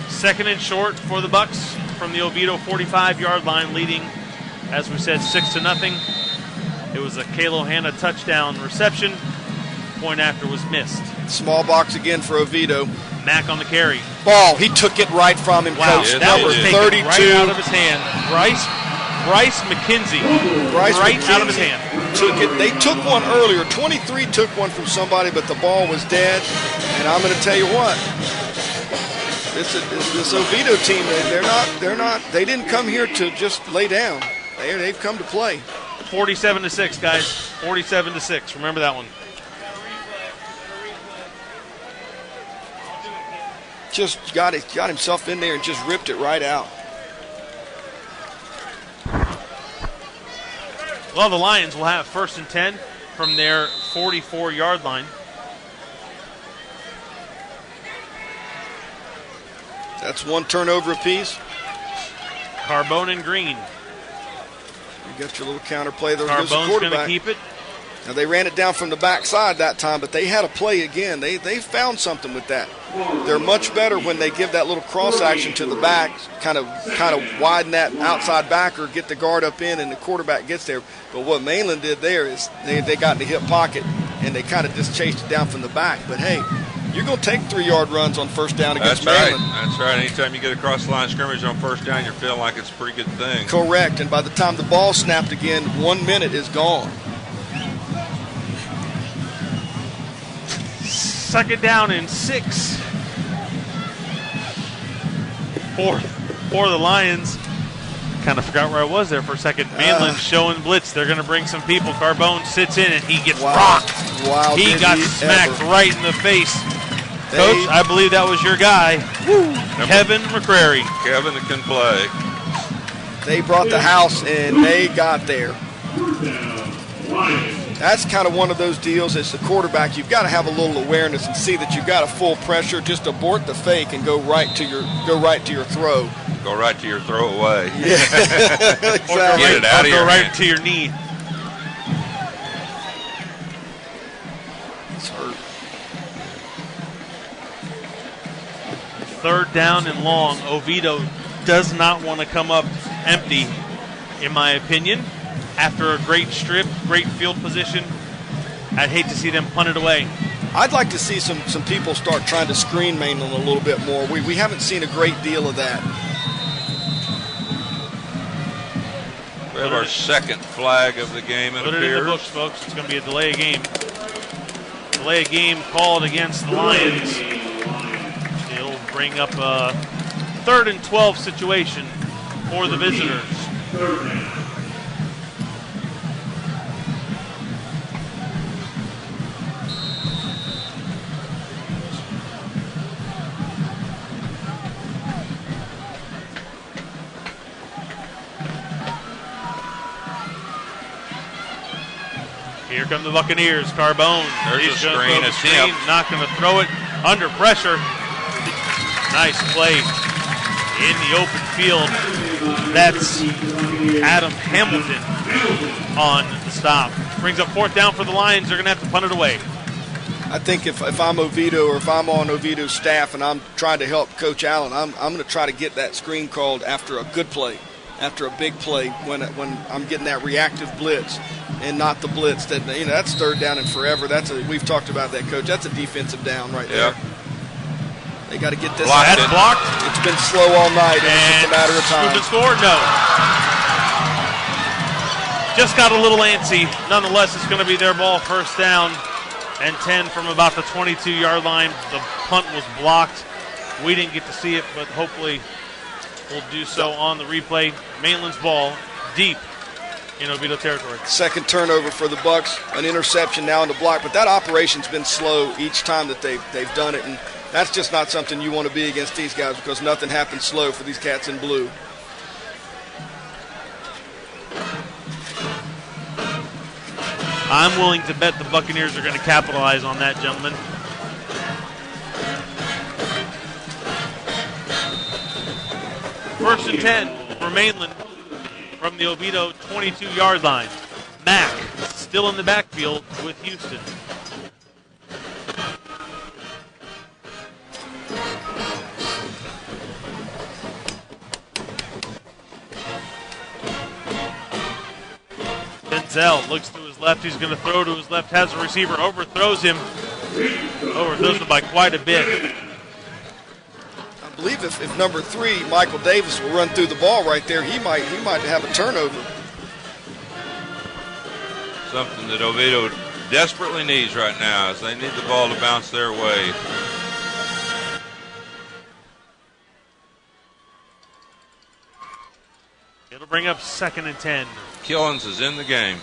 Second and short for the Bucs from the Oviedo 45-yard line, leading, as we said, 6-0. It was a Kalo Hanna touchdown reception. Point after was missed. Small box again for Oviedo. Mack on the carry. Ball, he took it right from him, Wow, Coach. that was taken 32. right out of his hand. Bryce McKenzie, right out of his hand. Took it. They took one earlier. 23 took one from somebody, but the ball was dead. And I'm going to tell you what, this Oviedo team, they didn't come here to just lay down. They've come to play. 47-6, guys. 47-6. Remember that one. Just got himself in there and just ripped it right out. Well, the Lions will have 1st and 10 from their 44-yard line. That's one turnover apiece. Carbone and Green. You got your little counter play there. Carbone's going to keep it. Now, they ran it down from the backside that time, but they had a play again. They found something with that. They're much better when they give that little cross action to the back, kind of widen that outside backer, get the guard up in, and the quarterback gets there. But what Mainland did there is they got in the hip pocket, and they kind of just chased it down from the back. But, hey, you're going to take 3-yard runs on first down against Mainland. That's right. Anytime you get across the line of scrimmage on first down, you're feeling like it's a pretty good thing. Correct. And by the time the ball snapped again, 1 minute is gone. Second down and 6 for the Lions. Kind of forgot where I was there for a second. Mainland showing blitz. They're going to bring some people. Carbone sits in and he gets rocked. Wow, he got smacked right in the face. Coach, I believe that was your guy, Kevin McCrary. Kevin that can play. They brought the house and they got there. That's kind of one of those deals as the quarterback. You've got to have a little awareness and see that you've got a full pressure. Just abort the fake and go right to your throw. Go right to your throwaway. Yeah, exactly. Get it out of your go right hand. to your knee. It's hurt. Third down and long. Oviedo does not want to come up empty, in my opinion. After a great strip, great field position, I'd hate to see them punt it away. I'd like to see some people start trying to screen Mainland a little bit more. We haven't seen a great deal of that. We have our second flag of the game, it Put it in the books, folks. It's going to be a delay of game. Delay of game called against the Lions. It'll bring up a 3rd and 12 situation for the visitors. Here come the Buccaneers. Carbone. There's a screen attempt. Not going to throw it. Under pressure. Nice play in the open field. That's Adam Hamilton on the stop. Brings up 4th down for the Lions. They're going to have to punt it away. I think if I'm Oviedo or if I'm on Oviedo's staff and I'm trying to help Coach Allen, I'm going to try to get that screen called after a good play, after a big play, when I'm getting that reactive blitz and not the blitz. That's 3rd down and forever. We've talked about that, Coach. That's a defensive down right there. They got to get this. That's blocked. It's been slow all night, and it's just a matter of time. Scoop and score? No. just got a little antsy. Nonetheless, it's going to be their ball, first down and 10 from about the 22-yard line. The punt was blocked. We didn't get to see it, but hopefully we'll do so on the replay. Mainland's ball deep in Oviedo territory. Second turnover for the Bucks, an interception now in the block, but that operation's been slow each time that they've done it, and that's just not something you want to be against these guys because nothing happens slow for these cats in blue. I'm willing to bet the Buccaneers are going to capitalize on that, gentlemen. First and 10 for Mainland from the Oviedo 22-yard line. Mack still in the backfield with Houston. Denzel looks to his left. He's going to throw to his left. Has a receiver. Overthrows him. Overthrows him by quite a bit. I believe if number 3, Michael Davis, will run through the ball right there, he might have a turnover. Something that Oviedo desperately needs right now is they need the ball to bounce their way. It'll bring up second and 10. Killens is in the game.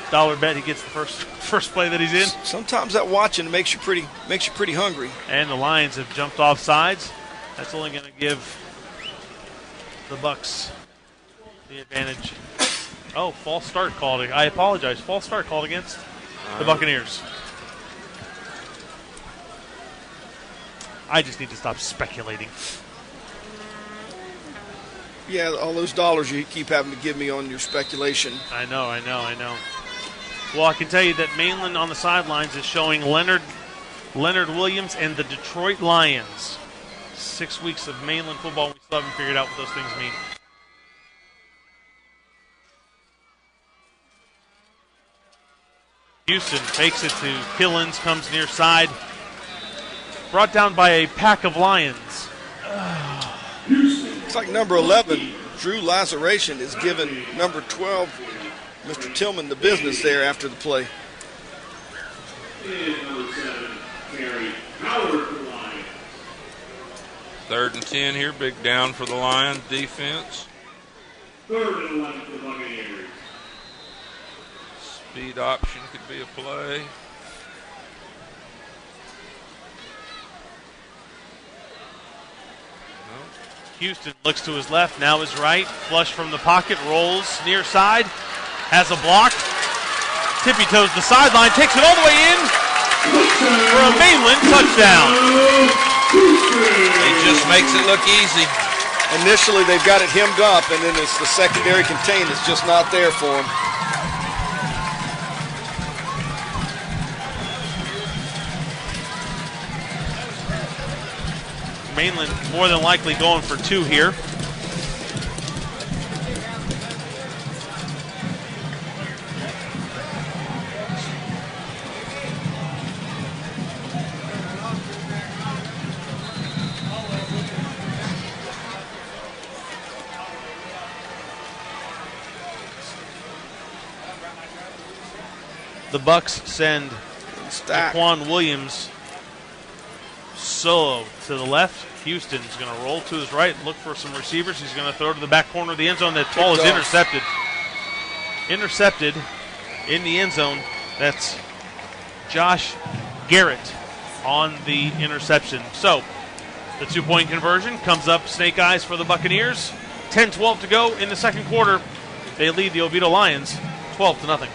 Dollar bet he gets the first play that he's in. Sometimes that watching makes you pretty hungry. And the Lions have jumped off sides. That's only going to give the Bucks the advantage. Oh, false start called. I apologize. False start called against the Buccaneers. I just need to stop speculating. Yeah, all those dollars you keep having to give me on your speculation. I know. Well, I can tell you that Mainland on the sidelines is showing Leonard Williams and the Detroit Lions. 6 weeks of Mainland football, we still haven't figured out what those things mean. Houston fakes it to Killens, comes near side. Brought down by a pack of Lions. It's like number 11, Drew Lazaration, is giving number 12, Mr. Tillman, the business there after the play. Third and 10 here, big down for the Lions defense. Third and 11 for the Buccaneers. Speed option could be a play. Houston looks to his left, now his right. Flush from the pocket, rolls near side. Has a block. Tippy toes the sideline, takes it all the way in for a Mainland touchdown. He just makes it look easy. Initially, they've got it hemmed up, and then it's the secondary contain that's just not there for them. Mainland more than likely going for 2 here. The Bucks send Daquan Williams solo to the left. Houston's going to roll to his right, look for some receivers. He's going to throw to the back corner of the end zone. That ball is intercepted. Intercepted in the end zone. That's Josh Garrett on the interception. So the 2-point conversion comes up snake eyes for the Buccaneers. 10-12 to go in the second quarter. They lead the Oviedo Lions 12-0.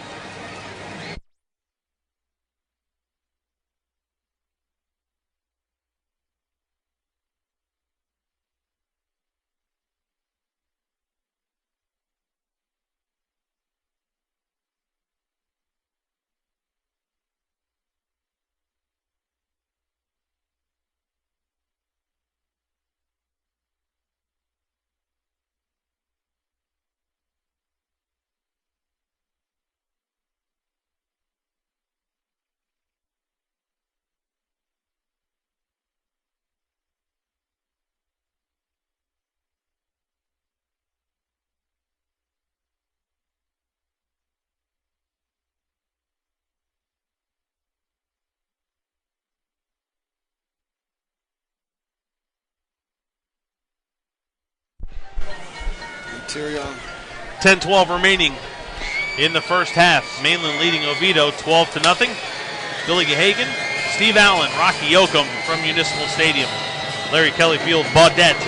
Tyrion. 10-12 remaining in the first half. Mainland leading Oviedo 12-0. Billy Gahagan, Steve Allen, Rocky Yoakum from Municipal Stadium. Larry Kelly Field, Baudette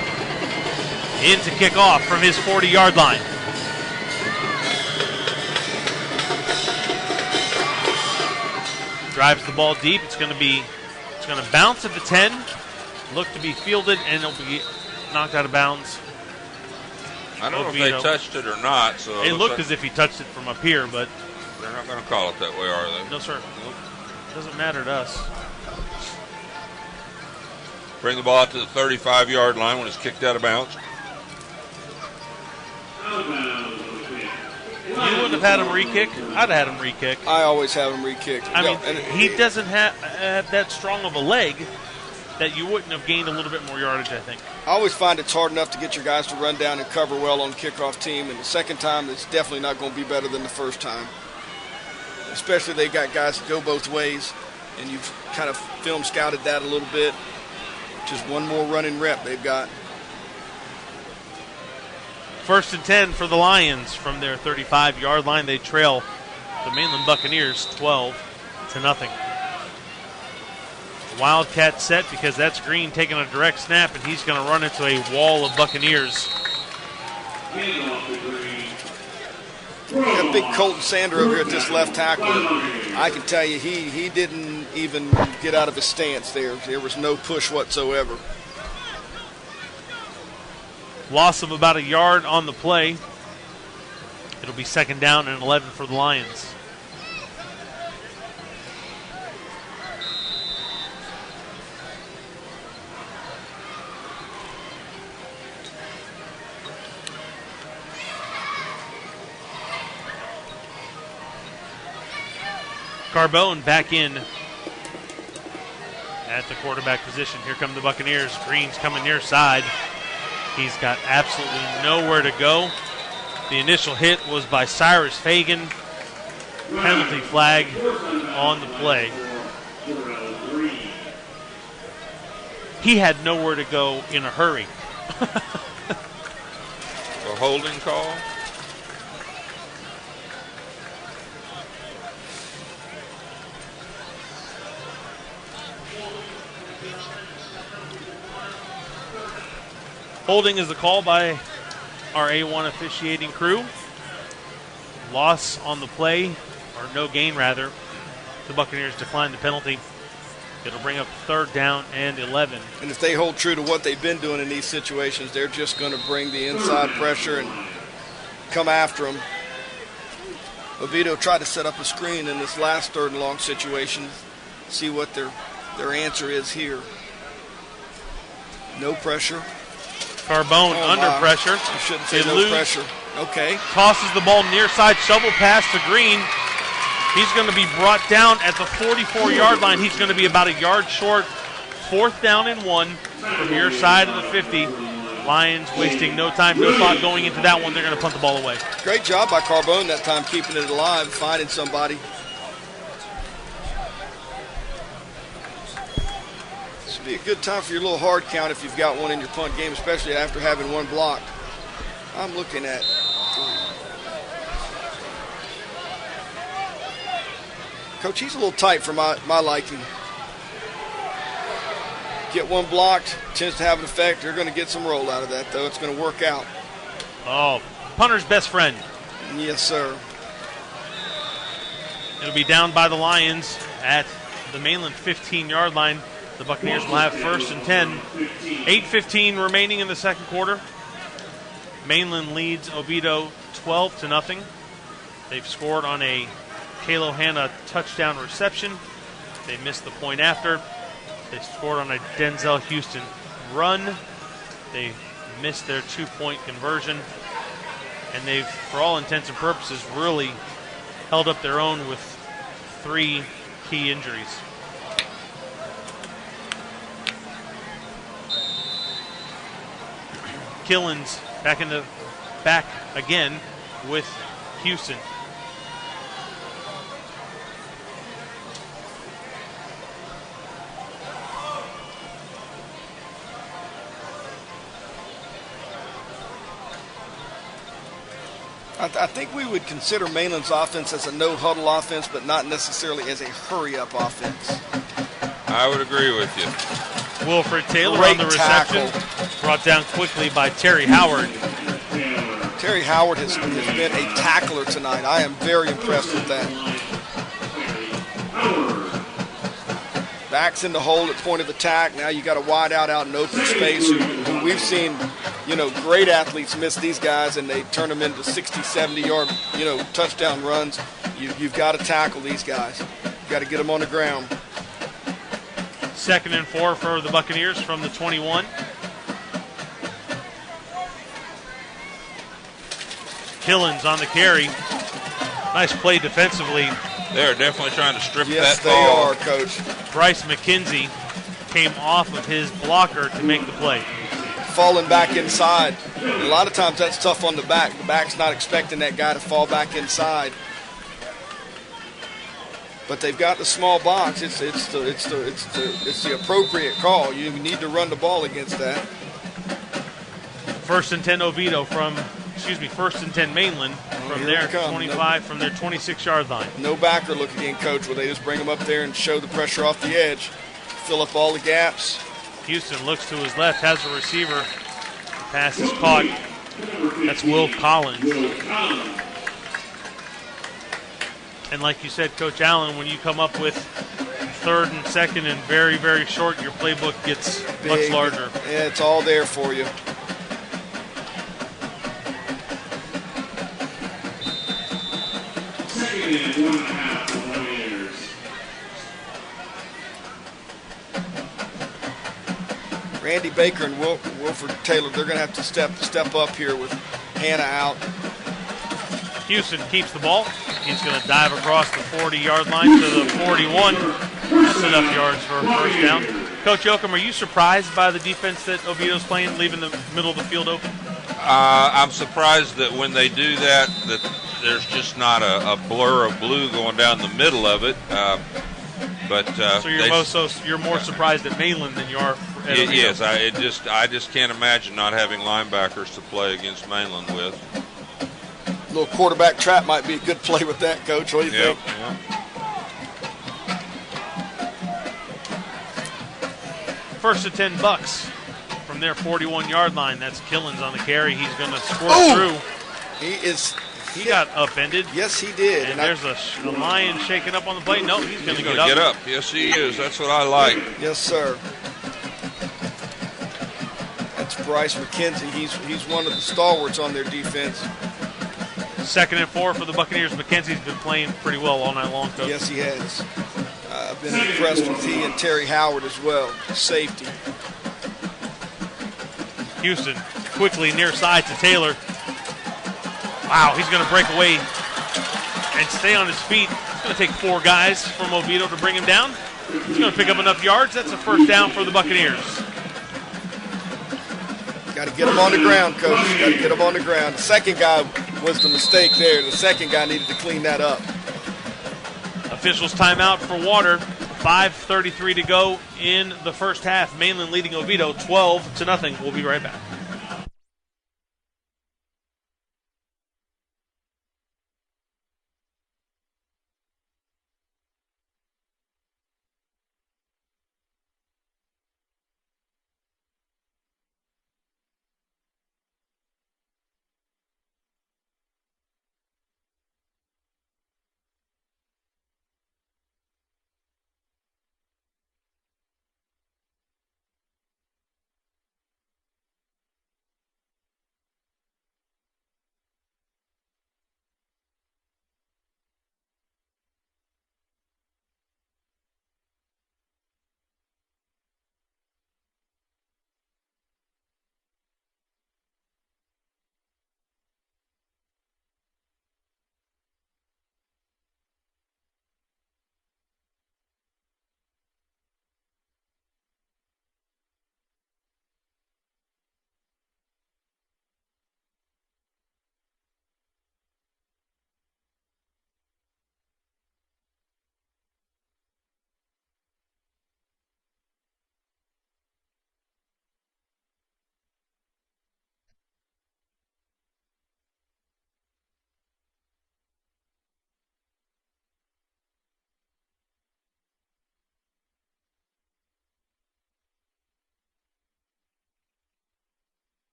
in to kick off from his 40-yard line. Drives the ball deep. It's going to bounce at the 10, look to be fielded, and it'll be knocked out of bounds. I don't know if they touched it or not. So it looked as if he touched it from up here, but they're not going to call it that way, are they? No, sir. Nope. Doesn't matter to us. Bring the ball out to the 35-yard line when it's kicked out of bounds. You wouldn't have had him re-kick? I'd have had him re-kick. I always have him re-kicked. I mean, he doesn't have that strong of a leg that you wouldn't have gained a little bit more yardage, I think. I always find it's hard enough to get your guys to run down and cover well on kickoff team, and the second time it's definitely not going to be better than the first time. Especially they got guys that go both ways, and you've kind of film scouted that a little bit. Just one more running rep they've got. 1st and 10 for the Lions from their 35-yard line. They trail the Mainland Buccaneers 12-0. Wildcat set because that's Green taking a direct snap, and he's going to run into a wall of Buccaneers. That big Colton Sander over here at this left tackle, I can tell you he didn't even get out of his stance there. There was no push whatsoever. Loss of about a yard on the play. It'll be 2nd down and 11 for the Lions. Carbone back in at the quarterback position. Here come the Buccaneers. Green's coming near side. He's got absolutely nowhere to go. The initial hit was by Cyrus Fagan. Penalty flag on the play. He had nowhere to go in a hurry. A holding call? Holding is the call by our A1 officiating crew. Loss on the play, or no gain rather. The Buccaneers decline the penalty. It'll bring up 3rd down and 11. And if they hold true to what they've been doing in these situations, they're just going to bring the inside pressure and come after them. Oviedo tried to set up a screen in this last 3rd and long situation. See what their answer is here. No pressure. Carbone under pressure. You shouldn't say no pressure. Okay. Tosses the ball near side, shovel pass to Green. He's going to be brought down at the 44-yard line. He's going to be about a yard short. 4th down and 1 from your side of the 50. Lions wasting no time, no thought going into that one. They're going to punt the ball away. Great job by Carbone that time, keeping it alive, finding somebody. This would be a good time for your little hard count if you've got one in your punt game, especially after having one blocked. I'm looking at 3. Coach, he's a little tight for my liking. Get one blocked, tends to have an effect. They're going to get some roll out of that, though. It's going to work out. Oh, punter's best friend. Yes, sir. It'll be down by the Lions at the Mainland 15-yard line. The Buccaneers will have 1st and 10. 8:15 remaining in the 2nd quarter. Mainland leads Oviedo 12-0. They've scored on a Kalo Hanna touchdown reception. They missed the point after. They scored on a Denzel Houston run. They missed their 2-point conversion. And they've, for all intents and purposes, really held up their own with 3 key injuries. Killens back again with Houston. I think we would consider Mainland's offense as a no-huddle offense, but not necessarily as a hurry-up offense. I would agree with you. Wilfred Taylor Great on the reception. tackle. Brought down quickly by Terry Howard. Terry Howard has been a tackler tonight. I am very impressed with that. Backs in the hole at point of attack. Now you got a wide out in open space who we've seen, great athletes miss these guys and they turn them into 60, 70-yard, touchdown runs. You've got to tackle these guys. You've got to get them on the ground. 2nd and 4 for the Buccaneers from the 21. Killens on the carry. Nice play defensively. They're definitely trying to strip Yes, that ball. they are, Coach. Bryce McKenzie came off of his blocker to make the play. Falling back inside. A lot of times that's tough on the back. The back's not expecting that guy to fall back inside. But they've got the small box. It's the appropriate call. You need to run the ball against that. 1st and 10 Oviedo first and 10 Mainland from their 25, from their 26-yard line. No backer look again, Coach, where they just bring them up there and show the pressure off the edge. Fill up all the gaps. Houston looks to his left, has a receiver. The pass is caught. That's Will Collins. And like you said, Coach Allen, when you come up with 3rd and 2nd and very, very short, your playbook gets much larger. Yeah, it's all there for you. Randy Baker and Wilfred Taylor, they're going to have to step up here with Hannah out. Houston keeps the ball. He's going to dive across the 40-yard line to the 41. That's enough yards for a first down. Coach Yoakum, are you surprised by the defense that Oviedo's playing, leaving the middle of the field open? I'm surprised that when they do that there's just not a blur of blue going down the middle of it. So you're more surprised at Mainland than you are at Oviedo. Yes, I just can't imagine not having linebackers to play against Mainland with. A little quarterback trap might be a good play with that, Coach. What do you think? Yeah. 1st and 10 Bucks from their 41-yard line. That's Killens on the carry. He's going to squirt through. He got upended. Yes, he did. And there's a Lion shaking up on the play. No, he's going to get up. Get up. Yes, he is. That's what I like. Yes, sir. That's Bryce McKenzie. He's one of the stalwarts on their defense. 2nd and 4 for the Buccaneers. McKenzie's been playing pretty well all night long, Coach. Yes, he has. I've been impressed with he and Terry Howard as well. Safety. Houston quickly near side to Taylor. Wow, he's going to break away and stay on his feet. It's going to take 4 guys from Oviedo to bring him down. He's going to pick up enough yards. That's a first down for the Buccaneers. Got to get him on the ground, Coach. Got to get him on the ground. The second guy was the mistake there. The second guy needed to clean that up. Officials timeout for water. 5:33 to go in the first half. Mainland leading Oviedo 12-0. We'll be right back.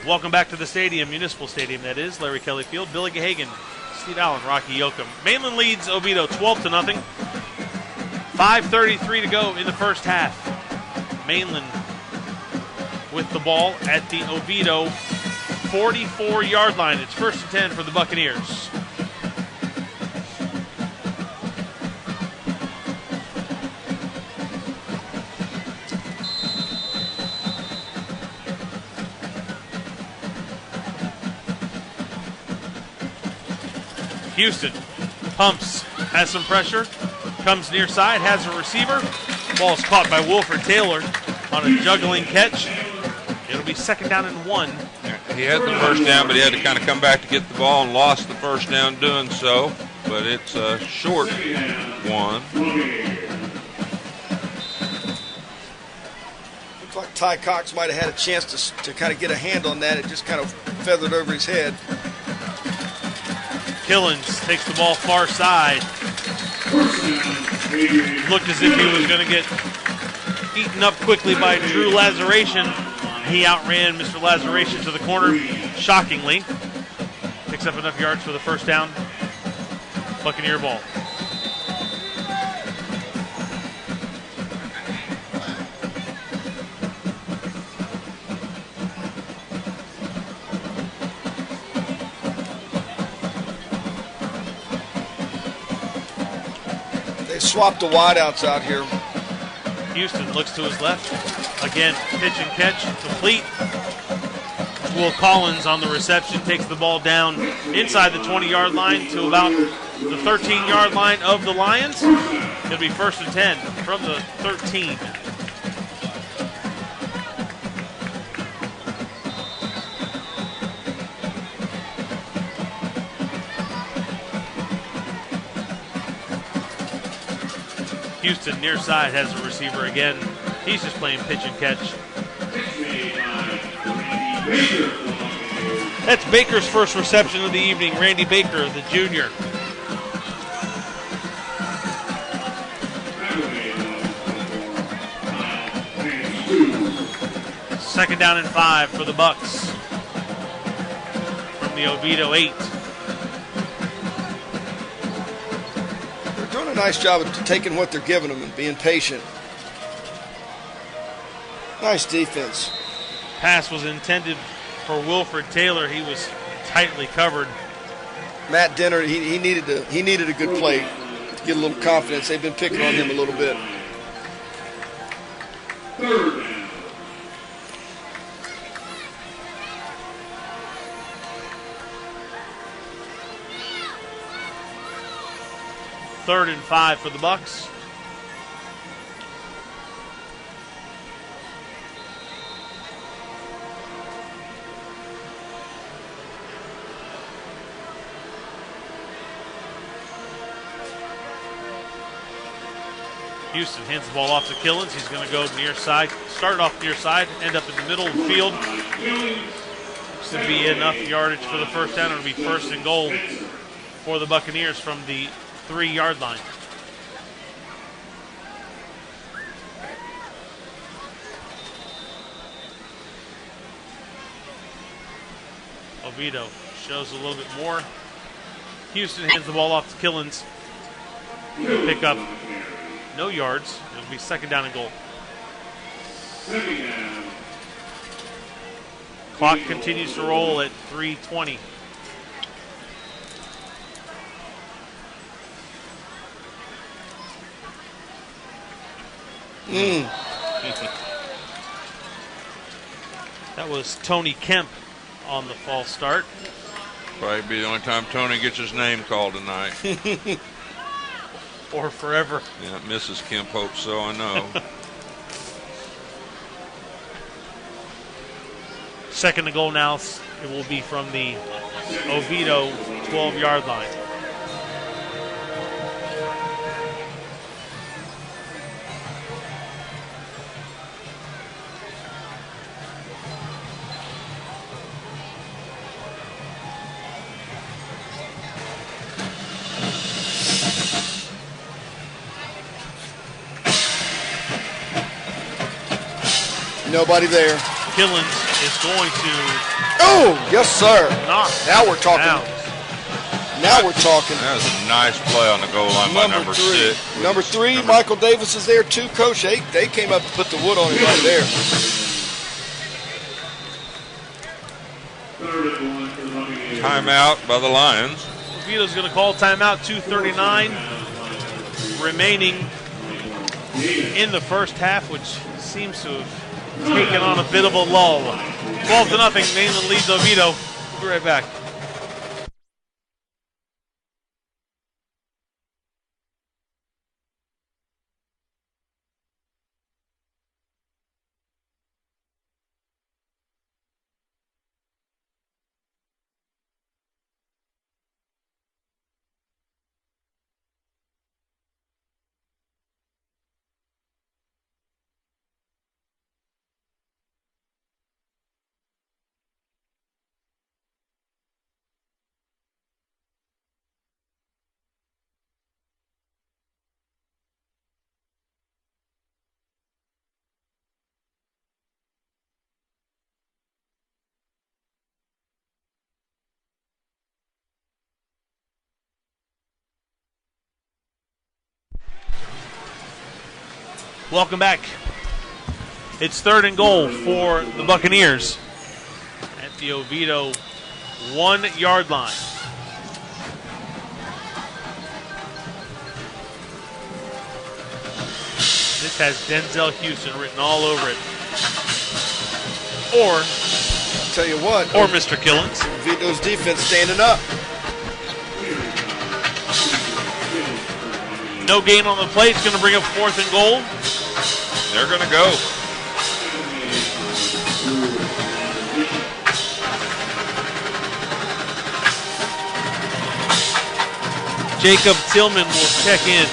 Welcome back to the stadium, Municipal Stadium, that is. Larry Kelly Field, Billy Gahagan, Steve Allen, Rocky Yoakum. Mainland leads Oviedo 12-0. 5:33 to go in the first half. Mainland with the ball at the Oviedo 44-yard line. It's 1st and 10 for the Buccaneers. Houston pumps, has some pressure, comes near side, has a receiver. Ball is caught by Wilford Taylor on a juggling catch. It'll be 2nd down and 1. He had the first down, but he had to kind of come back to get the ball and lost the first down doing so. But it's a short one. Looks like Ty Cox might have had a chance to kind of get a hand on that. It just kind of feathered over his head. Killens takes the ball far side. Looked as if he was going to get eaten up quickly by Drew Lazaration. He outran Mr. Lazaration to the corner, shockingly. Picks up enough yards for the first down. Buccaneer ball. Swapped the wideouts out here. Houston looks to his left. Again, pitch and catch, complete. Will Collins on the reception takes the ball down inside the 20-yard line to about the 13-yard line of the Lions. It'll be 1st and 10 from the 13. Houston near side has a receiver again. He's just playing pitch and catch. That's Baker's first reception of the evening. Randy Baker, the junior. Second down and 5 for the Bucks. From the Oviedo 8. Doing a nice job of taking what they're giving them and being patient. Nice defense. Pass was intended for Wilford Taylor. He was tightly covered. Matt Denner, he needed a good play to get a little confidence. They've been picking on him a little bit. Third down. Third and 5 for the Bucks. Houston hands the ball off to Killens. He's going to go near side. Start off near side, end up in the middle of the field. Should be enough yardage for the first down. It'll be 1st and goal for the Buccaneers from the 3-yard line. Oviedo shows a little bit more. Houston hands the ball off to Killens. He'll pick up no yards. It'll be 2nd down and goal. Clock continues to roll at 3:20. That was Tony Kemp on the false start. Probably be the only time Tony gets his name called tonight. Or forever. Yeah, Mrs. Kemp hopes so, I know. 2nd and goal now. It will be from the Oviedo 12-yard line. Nobody there. Killens is going to Oh, yes, sir. Knocked Now we're talking. down. Now we're talking. That was a nice play on the goal line by number 6. Number 3, Michael Davis is there too, Coach. They came up to put the wood on him right there. Timeout by the Lions. Oviedo's going to call timeout. 2:39 remaining in the first half, which seems to have taken on a bit of a lull. 12-0. Mainland leads Oviedo. We'll be right back. Welcome back. It's 3rd and goal for the Buccaneers at the Oviedo 1-yard line. This has Denzel Houston written all over it. Or, I'll tell you what. or Mr. Killens. Oviedo's defense standing up. No gain on the play. It's going to bring up 4th and goal. They're going to go. Jacob Tillman will check in.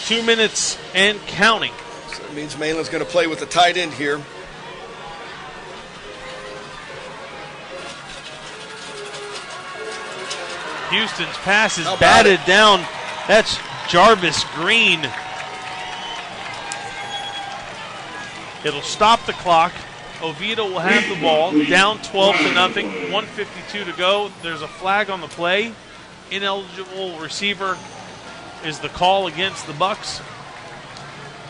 Two minutes and counting. So that means Mainland's going to play with the tight end here. Houston's pass is batted down. That's Jarvis Green. It'll stop the clock. Oviedo will have the ball. Down 12-0. 1:52 to go. There's a flag on the play. Ineligible receiver is the call against the Bucks.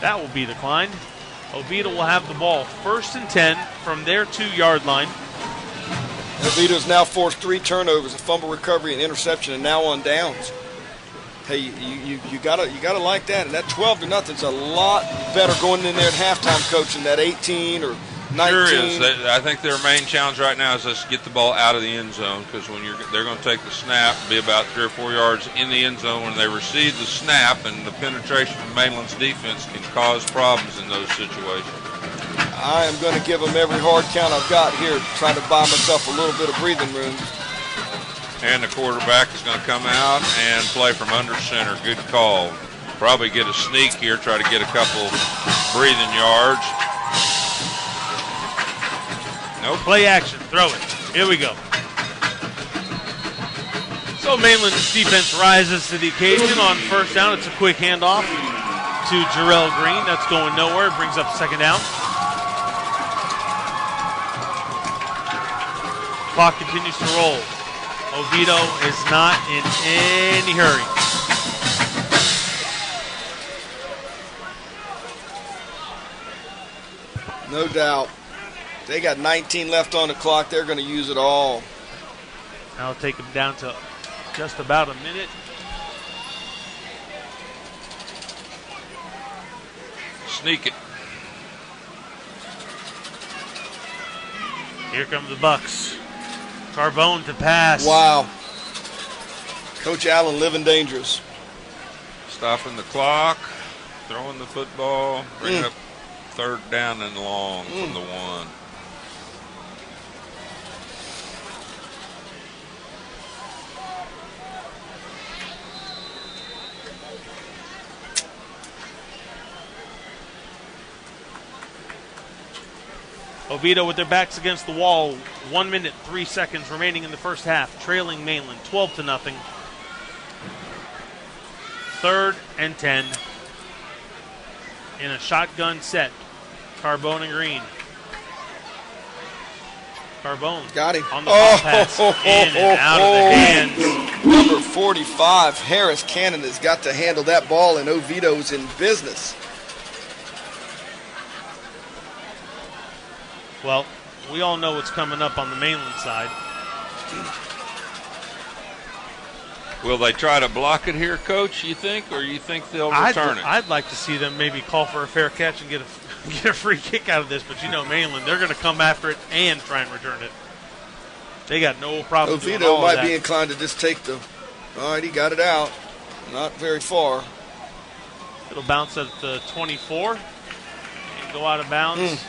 That will be declined. Oviedo will have the ball. 1st and 10 from their 2-yard line. Oviedo's now forced 3 turnovers, a fumble recovery, an interception, and now on downs. Hey, you gotta like that. And that 12-0 is a lot better going in there at halftime, Coach, than that 18 or 19. Sure is. I think their main challenge right now is just get the ball out of the end zone, because when they're going to take the snap, be about 3 or 4 yards in the end zone when they receive the snap, and the penetration from Mainland's defense can cause problems in those situations. I am going to give them every hard count I've got here, trying to buy myself a little bit of breathing room. And the quarterback is going to come out and play from under center. Good call. Probably get a sneak here, try to get a couple breathing yards. Nope. Play action. Throw it. Here we go. So Mainland's defense rises to the occasion on 1st down. It's a quick handoff to Jarrell Green. That's going nowhere. Brings up 2nd down. Clock continues to roll. Oviedo is not in any hurry. No doubt. They got 19 left on the clock. They're going to use it all. That'll take them down to just about a minute. Sneak it. Here come the Bucks. Carbone to pass. Wow. Coach Allen living dangerous. Stopping the clock, throwing the football, bring up 3rd down and long from the 1. Oviedo with their backs against the wall. 1 minute, 3 seconds remaining in the first half. Trailing Mainland 12-0. 3rd and 10 in a shotgun set. Carbone and Green. Carbone Got him. on the ball pass, in and out of the hands. Number 45, Harris Cannon, has got to handle that ball, and Oviedo's in business. Well, we all know what's coming up on the Mainland side. Will they try to block it here, Coach, you think, or you think they'll return it? I'd like to see them maybe call for a fair catch and get a free kick out of this, but you know Mainland, they're going to come after it and try and return it. They got no problem doing Oviedo all might that. be inclined to just take the. All right, he got it out. Not very far. It'll bounce at the 24 and go out of bounds.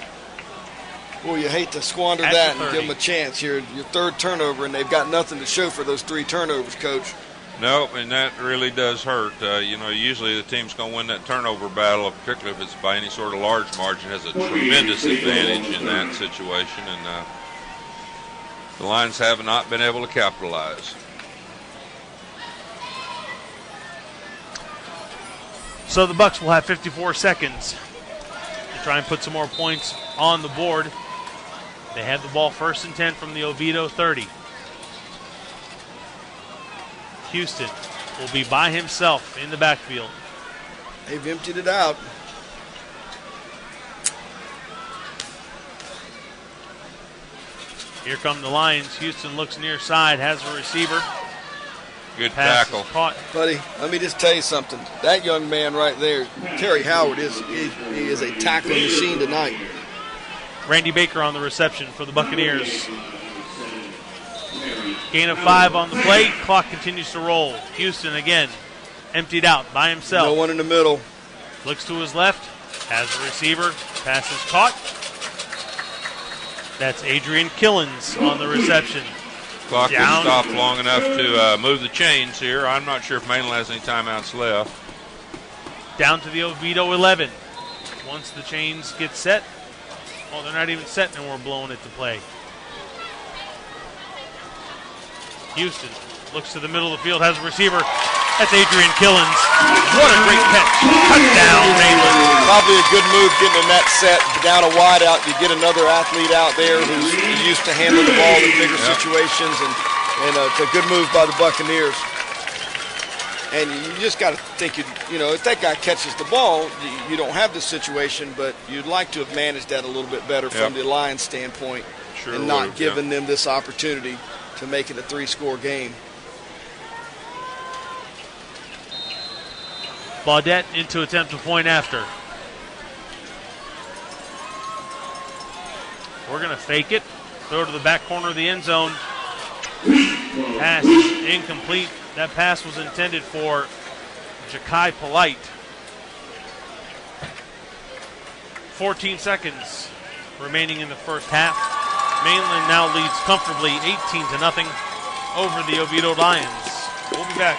Boy, you hate to squander At that the and give 30. them a chance. Your 3rd turnover, and they've got nothing to show for those 3 turnovers, Coach. No, and that really does hurt. Usually the team's going to win that turnover battle, particularly if it's by any sort of large margin, has a tremendous advantage in that situation, and the Lions have not been able to capitalize. So the Bucks will have 54 seconds to try and put some more points on the board. They have the ball 1st and 10 from the Oviedo 30. Houston will be by himself in the backfield. They've emptied it out. Here come the Lions. Houston looks near side, has a receiver. Good Pass tackle. is caught. Buddy, let me just tell you something. That young man right there, Terry Howard, he is a tackling machine tonight. Randy Baker on the reception for the Buccaneers. Gain of 5 on the play. Clock continues to roll. Houston again emptied out by himself. No one in the middle. Looks to his left. Has a receiver. Pass is caught. That's Adrian Killens on the reception. Clock Down. has stopped long enough to move the chains here. I'm not sure if Mainland has any timeouts left. Down to the Oviedo 11. Once the chains get set. Oh, they're not even set and we're blowing it to play. Houston looks to the middle of the field, has a receiver. That's Adrian Killens. What a great catch. Touchdown, Mainland. Probably a good move getting in that set. Down a wide out, you get another athlete out there who's used to handling the ball in bigger situations, and it's a good move by the Buccaneers. And you just got to think, if that guy catches the ball, you don't have this situation, but you'd like to have managed that a little bit better from the Lions' standpoint, Sure and not would, giving them this opportunity to make it a 3-score game. Baudette into attempt to point after. We're going to fake it. Throw to the back corner of the end zone. Pass is incomplete. That pass was intended for Ja'Kai Polite. 14 seconds remaining in the first half. Mainland now leads comfortably 18-0 over the Oviedo Lions. We'll be back.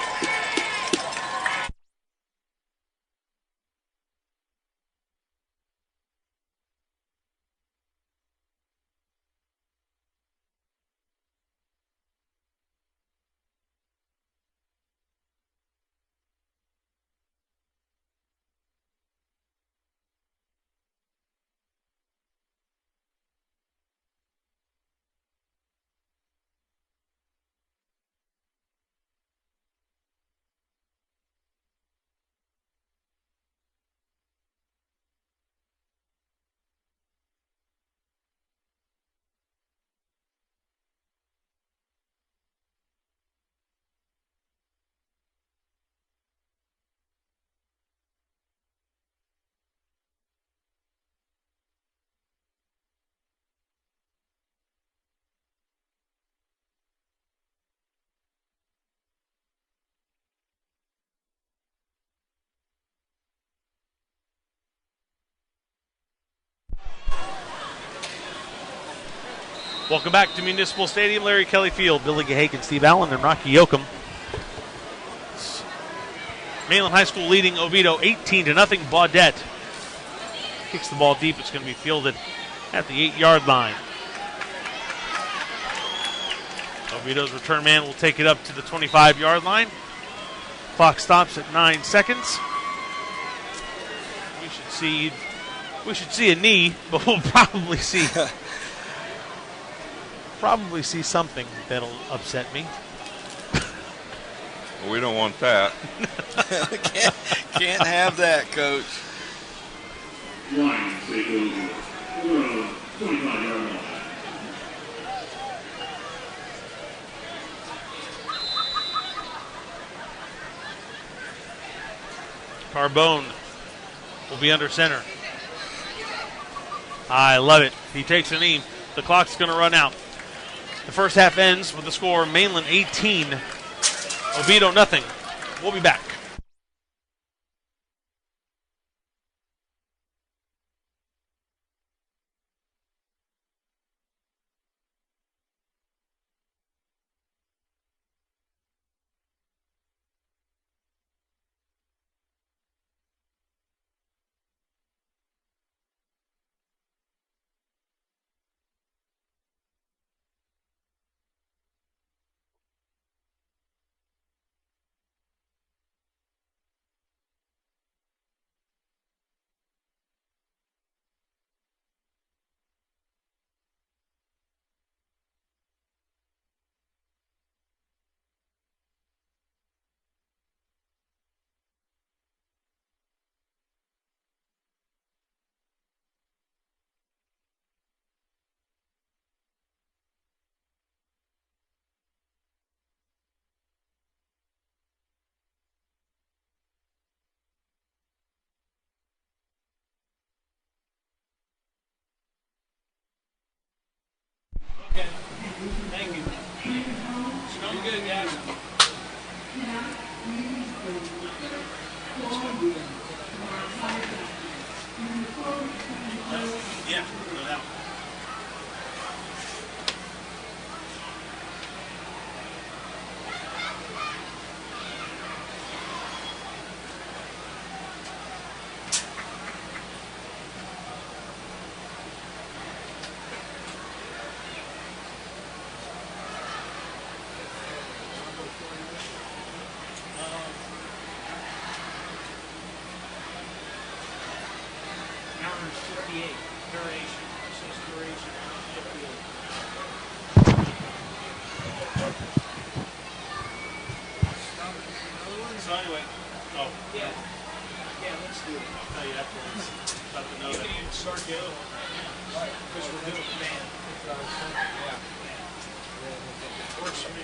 Welcome back to Municipal Stadium. Larry Kelly Field, Billy Gahagan, Steve Allen, and Rocky Yoakum. Mainland High School leading Oviedo 18-0. Baudette kicks the ball deep. It's going to be fielded at the 8-yard line. Oviedo's return man will take it up to the 25-yard line. Clock stops at 9 seconds. We should see a knee, but we'll probably see something that'll upset me. We don't want that. Can't have that, Coach. Lions take over. 25-yard line. Carbone will be under center. I love it. He takes a knee. The clock's going to run out. The first half ends with the score Mainland 18, Oviedo nothing. We'll be back. Okay. Thank you. Smell good, guys. Yeah, no doubt. So anyway, yeah, let's do it. I'll tell you afterwards. About to know that. You can start the other one right now. Because we're doing the band. Yeah. Works for me.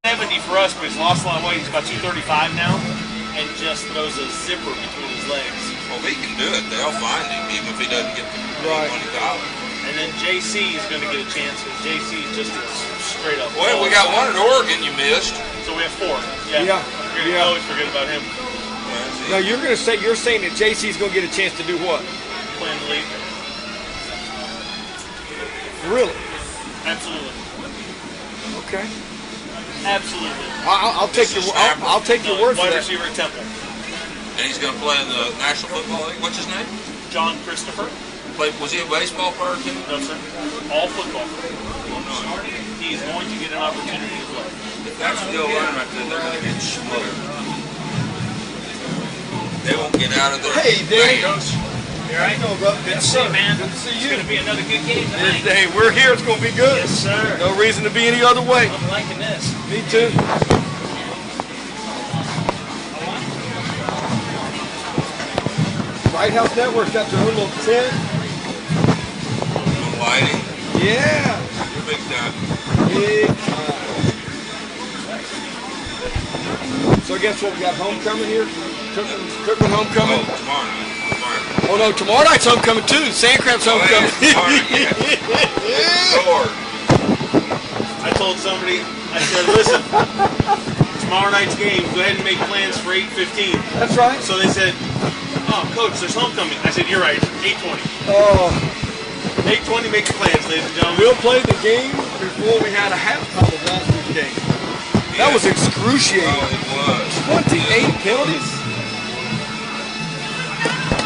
70 for us, but he's lost a lot of weight. He's about 235 now, and just throws a zipper between his legs. Well, he can do it. They'll find him, even if he doesn't get the $20. And then JC is going to get a chance because JC is just a straight up. Well, we got one at Oregon you missed. So we have 4. Yeah. I always forget about him. No, you're saying that JC's going to get a chance to do what? Plan to leave. Really? Absolutely. Okay. Absolutely. I'll take your word for Wide that. receiver at Temple. And he's going to play in the National Football League. What's his name? John Christopher. Was he a baseball player too? No, sir. All football. He's going to get an opportunity to play. If that's the old line right there, they're going to get smothered. They won't get out of there. Hey, Dave. Here I go, bro. Good to see you, man. Good to see you. It's going to be another good game tonight. Hey, we're here. It's going to be good. Yes, sir. No reason to be any other way. I'm liking this. Me too. White House Network's got their own little tent. Lighting. Yeah. You're big time. Big time. So guess what? We got homecoming here. Cookman homecoming. Oh, tomorrow night. Oh no, tomorrow night's homecoming too. SANDCRABS homecoming. Lord. I told somebody, I said, listen, tomorrow night's game, go ahead and make plans for 8:15. That's right. So they said, oh, Coach, there's homecoming. I said, you're right, 8:20. Oh. 8:20, make your plans, ladies and gentlemen. We'll play the game before we had a halftime of last week's game. That was excruciating. Oh, it was. 28 penalties.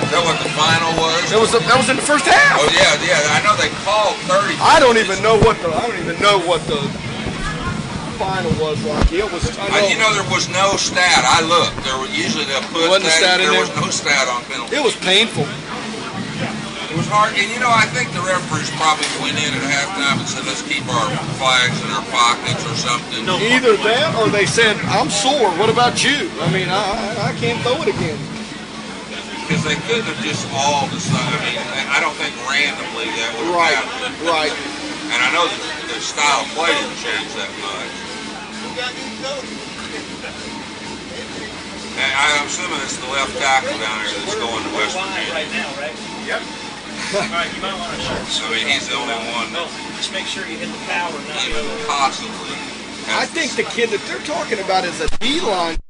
No that what the final was? That was in the first half. Oh yeah. I know they called 30. I don't even know what the final was, Rocky. It was. You know, there was no stat. I looked. Usually they'll put Wasn't a stat in there. there? Was no stat on penalty. It was painful. It was hard, and you know, I think the referees probably went in at halftime and said, "Let's keep our flags in our pockets" or something. No. Either that, or they said, "I'm sore. What about you?" I mean, I can't throw it again. Because they couldn't have just all decided. I mean, I don't think randomly that would have happened. Right. And I know the style of play didn't change that much. And I'm assuming it's the left tackle down there that's going to West Virginia. Right now, right? Yep. All right, you might want to show. I mean, he's the only one that Just make sure you hit the power, not even the other. possibly. I think the kid that they're talking about is a D-line.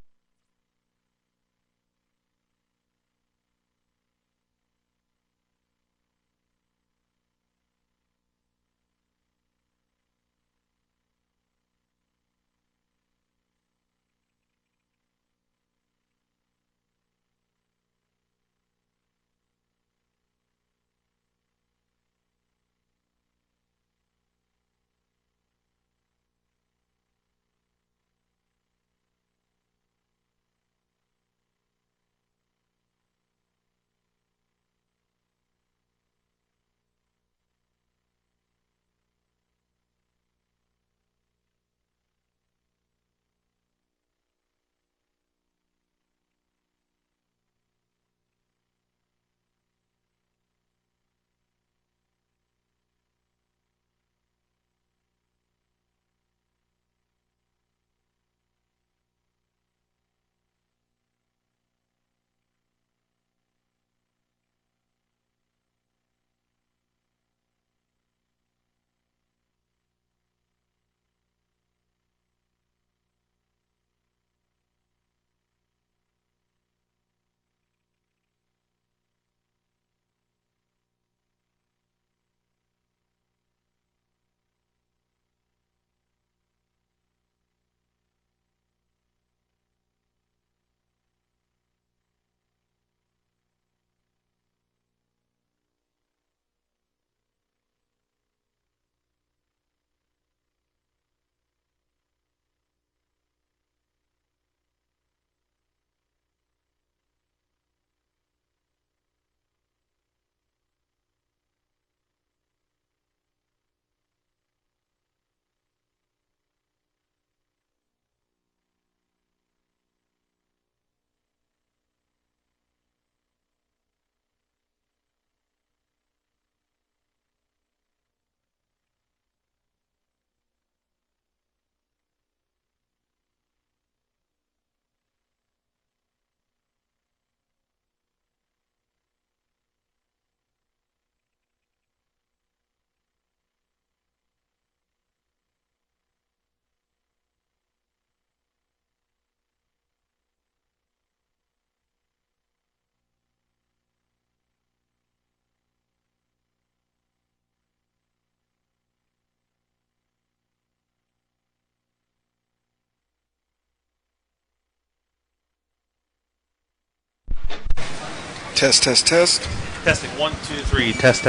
Test. Testing 1, 2, 3. Test.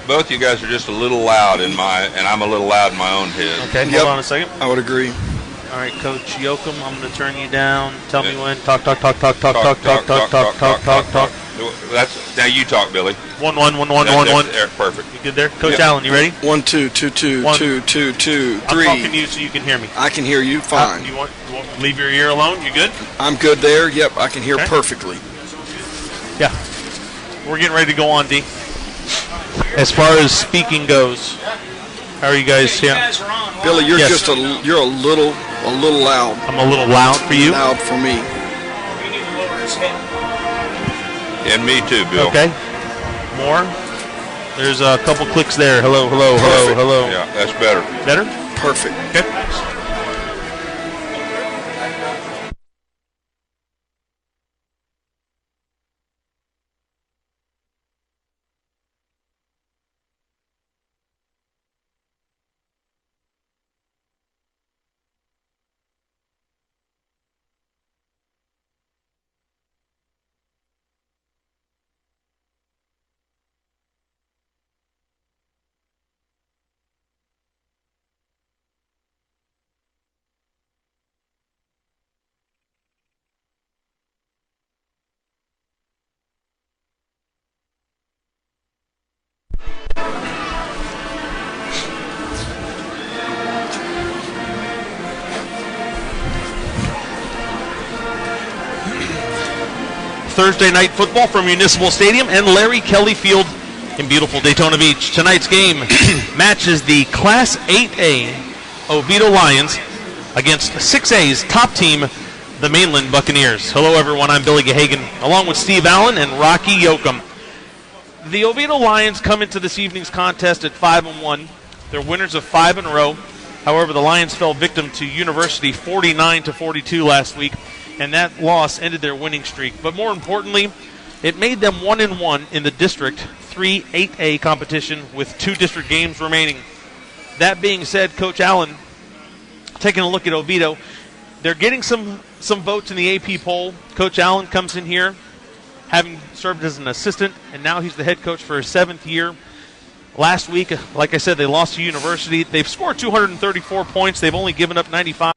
Both you guys are just a little loud and I'm a little loud in my own head. Okay, hold on a second. I would agree. All right, Coach Yoakum, I'm going to turn you down. Tell me when. Talk. That's now you talk, Billy. 1, 1. Perfect. You good there, Coach Allen? You ready? 1, 2, 2, 2, 2, 2, 2, 3. I'm talking to you so you can hear me. I can hear you fine. You want to leave your ear alone? You good? I'm good there. Yep, I can hear perfectly. Yeah. We're getting ready to go on, D. As far as speaking goes, how are you guys here? Billy, you're just a little loud. I'm a little loud for you? Loud for me. And me too, Bill. Okay. More. There's a couple clicks there. Hello. Yeah, that's better. Better? Perfect. Okay. Thursday night football from Municipal Stadium and Larry Kelly Field in beautiful Daytona Beach. Tonight's game matches the Class 8A Oviedo Lions against 6A's top team, the Mainland Buccaneers. Hello, everyone. I'm Billy Gahagan, along with Steve Allen and Rocky Yoakum. The Oviedo Lions come into this evening's contest at 5-1. They're winners of 5 in a row. However, the Lions fell victim to University 49-42 last week, and that loss ended their winning streak. But more importantly, it made them 1-1 in the District 3 8A competition with 2 district games remaining. That being said, Coach Allen, taking a look at Oviedo, they're getting some votes in the AP poll. Coach Allen comes in here having served as an assistant, and now he's the head coach for his 7th year. Last week, like I said, they lost to University. They've scored 234 points. They've only given up 95.